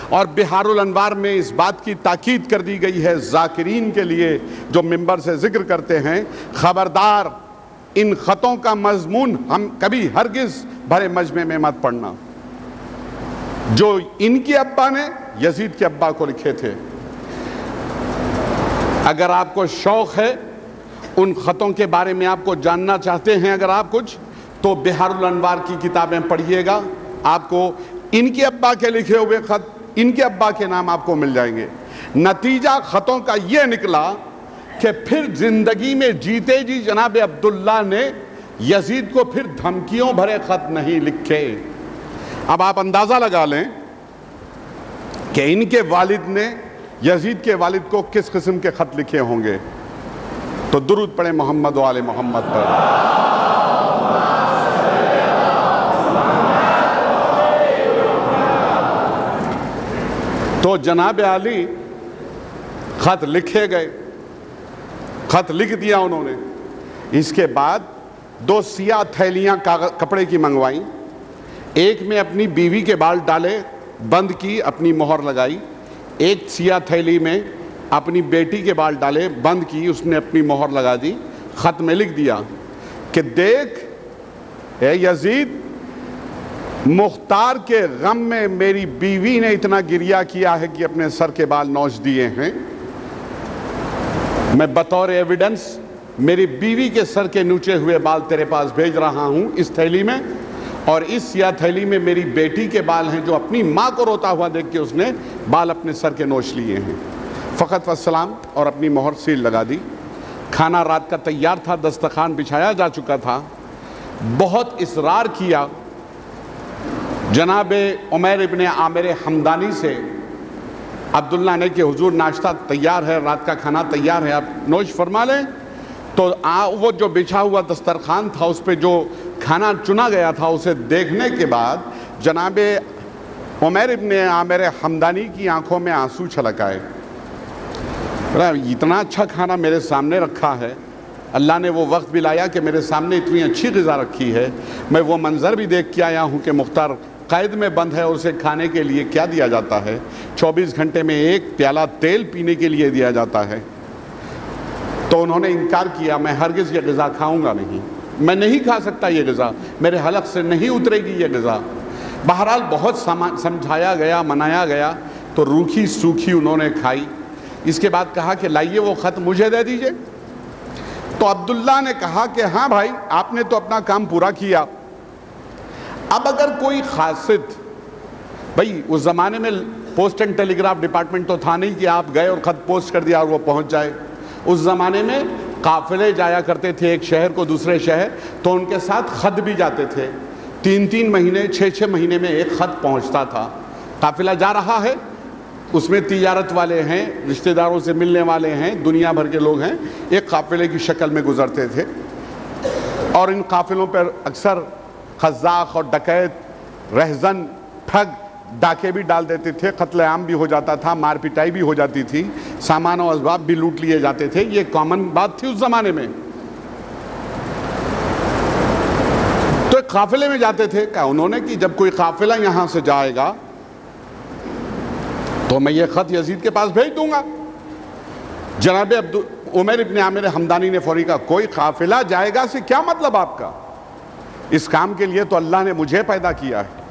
اور بہار الانوار میں اس بات کی تاکید کر دی گئی ہے ذاکرین کے لیے جو ممبر سے ذکر کرتے ہیں، خبردار ان خطوں کا مضمون ہم کبھی ہرگز بھرے مجمع میں مت پڑھنا، جو ان کے ابا نے یزید کے ابا کو لکھے تھے. اگر آپ کو شوق ہے ان خطوں کے بارے میں، آپ کو جاننا چاہتے ہیں اگر آپ کچھ، تو بہار الانوار کی کتابیں پڑھیے گا. آپ کو ان کے ابا کے لکھے ہوئے خط، ان کے ابا کے نام آپ کو مل جائیں گے. نتیجہ خطوں کا یہ نکلا کہ پھر زندگی میں جیتے جی جناب عبداللہ نے یزید کو پھر دھمکیوں بھرے خط نہیں لکھے. اب آپ اندازہ لگا لیں کہ ان کے والد نے یزید کے والد کو کس قسم کے خط لکھے ہوں گے. تو درود پڑھیں محمد و آل محمد پر. تو جناب علی خط لکھے گئے، خط لکھ دیا انہوں نے. اس کے بعد 2 سیاہ تھیلیاں کپڑے کی منگوائیں. ایک میں اپنی بیوی کے بال ڈالے، بند کی، اپنی مہر لگائی. ایک سیاہ تھیلی میں اپنی بیٹی کے بال ڈالے، بند کی، اس نے اپنی مہر لگا دی. خط میں لکھ دیا کہ دیکھ اے یزید، مختار کے غم میں میری بیوی نے اتنا گریہ کیا ہے کہ اپنے سر کے بال نوچ دیے ہیں. میں بطور ایویڈنس میری بیوی کے سر کے نوچے ہوئے بال تیرے پاس بھیج رہا ہوں اس تھیلی میں، اور اس سیاہ تھیلی میں میری بیٹی کے بال ہیں جو اپنی ماں کو روتا ہوا دیکھ کے اس نے بال اپنے سر کے نوچ لیے ہیں. فقط والسلام، اور اپنی مہر سیل لگا دی. کھانا رات کا تیار تھا، دسترخوان بچھایا جا چکا تھا. بہت اصرار کیا جناب عمیر ابن عامر حمدانی سے عبداللہ نے کہ حضور ناشتہ تیار ہے، رات کا کھانا تیار ہے، آپ نوش فرما لیں. تو وہ جو بچھا ہوا دسترخوان تھا اس پہ جو کھانا چنا گیا تھا اسے دیکھنے کے بعد جناب عمیر ابن عامر حمدانی کی آنکھوں میں آنسو چھلک آئے. اتنا اچھا کھانا میرے سامنے رکھا ہے، اللہ نے وہ وقت بھی لایا کہ میرے سامنے اتنی اچھی غذا رکھی ہے، میں وہ منظر بھی دیکھ کے آیا ہوں کہ مختار قید میں بند ہے اور اسے کھانے کے لیے کیا دیا جاتا ہے. 24 گھنٹے میں 1 پیالہ تیل پینے کے لیے دیا جاتا ہے. تو انہوں نے انکار کیا، میں ہرگز یہ غذا کھاؤں گا نہیں، میں نہیں کھا سکتا یہ غذا، میرے حلق سے نہیں اترے گی یہ غذا. بہرحال بہت سمجھایا گیا، منایا گیا، تو روکھی سوکھی انہوں نے کھائی. اس کے بعد کہا کہ لائیے وہ خط مجھے دے دیجئے. تو عبداللہ نے کہا کہ ہاں بھائی، آپ نے تو اپنا کام پورا کیا. اب اگر کوئی قاصد، بھائی اس زمانے میں post and telegraph department تو تھا نہیں کہ آپ گئے اور خط پوسٹ کر دیا اور وہ پہنچ جائے. اس زمانے میں قافلے جایا کرتے تھے ایک شہر کو دوسرے شہر، تو ان کے ساتھ خط بھی جاتے تھے. 3 مہینے 6 مہینے میں ایک خط پہنچتا تھا. قافلہ جا رہا ہے، اس میں تجارت والے ہیں، رشتہ داروں سے ملنے والے ہیں، دنیا بھر کے لوگ ہیں، ایک قافلے کی شکل میں گزرتے تھے. اور ان قافلوں پر اکثر قزاق اور ڈکیت، رہزن، ٹھگ، ڈاکے بھی ڈال دیتے تھے. قتل عام بھی ہو جاتا تھا، مار پٹائی بھی ہو جاتی تھی، سامان و اسباب بھی لوٹ لیے جاتے تھے. یہ کامن بات تھی اس زمانے میں. تو ایک قافلے میں جاتے تھے. کہا انہوں نے کہ جب کوئی قافلہ یہاں سے جائے گا تو میں یہ خط یزید کے پاس بھیج دوں گا. جناب عمیر ابن عامر حمدانی نے فوری کہا کوئی قافلہ جائے گا سے کیا مطلب آپ کا؟ اس کام کے لیے تو اللہ نے مجھے پیدا کیا ہے،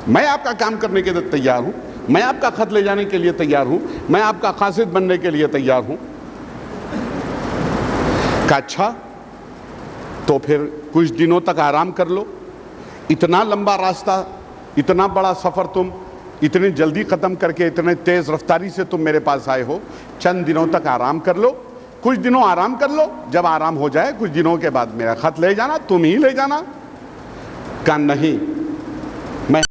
میں آپ کا کام کرنے کے لیے تیار ہوں، میں آپ کا خط لے جانے کے لیے تیار ہوں، میں آپ کا قاصد بننے کے لیے تیار ہوں. کہا اچھا تو پھر کچھ دنوں تک آرام کر لو، اتنا لمبا راستہ، اتنا بڑا سفر تم اتنی جلدی ختم کر کے اتنے تیز رفتاری سے تم میرے پاس آئے ہو، چند دنوں تک آرام کر لو، کچھ دنوں آرام کر لو, جب آرام ہو جائے کچھ دنوں کے بعد میرا خط لے جانا, تم ہی لے جانا. کہا نہیں, میں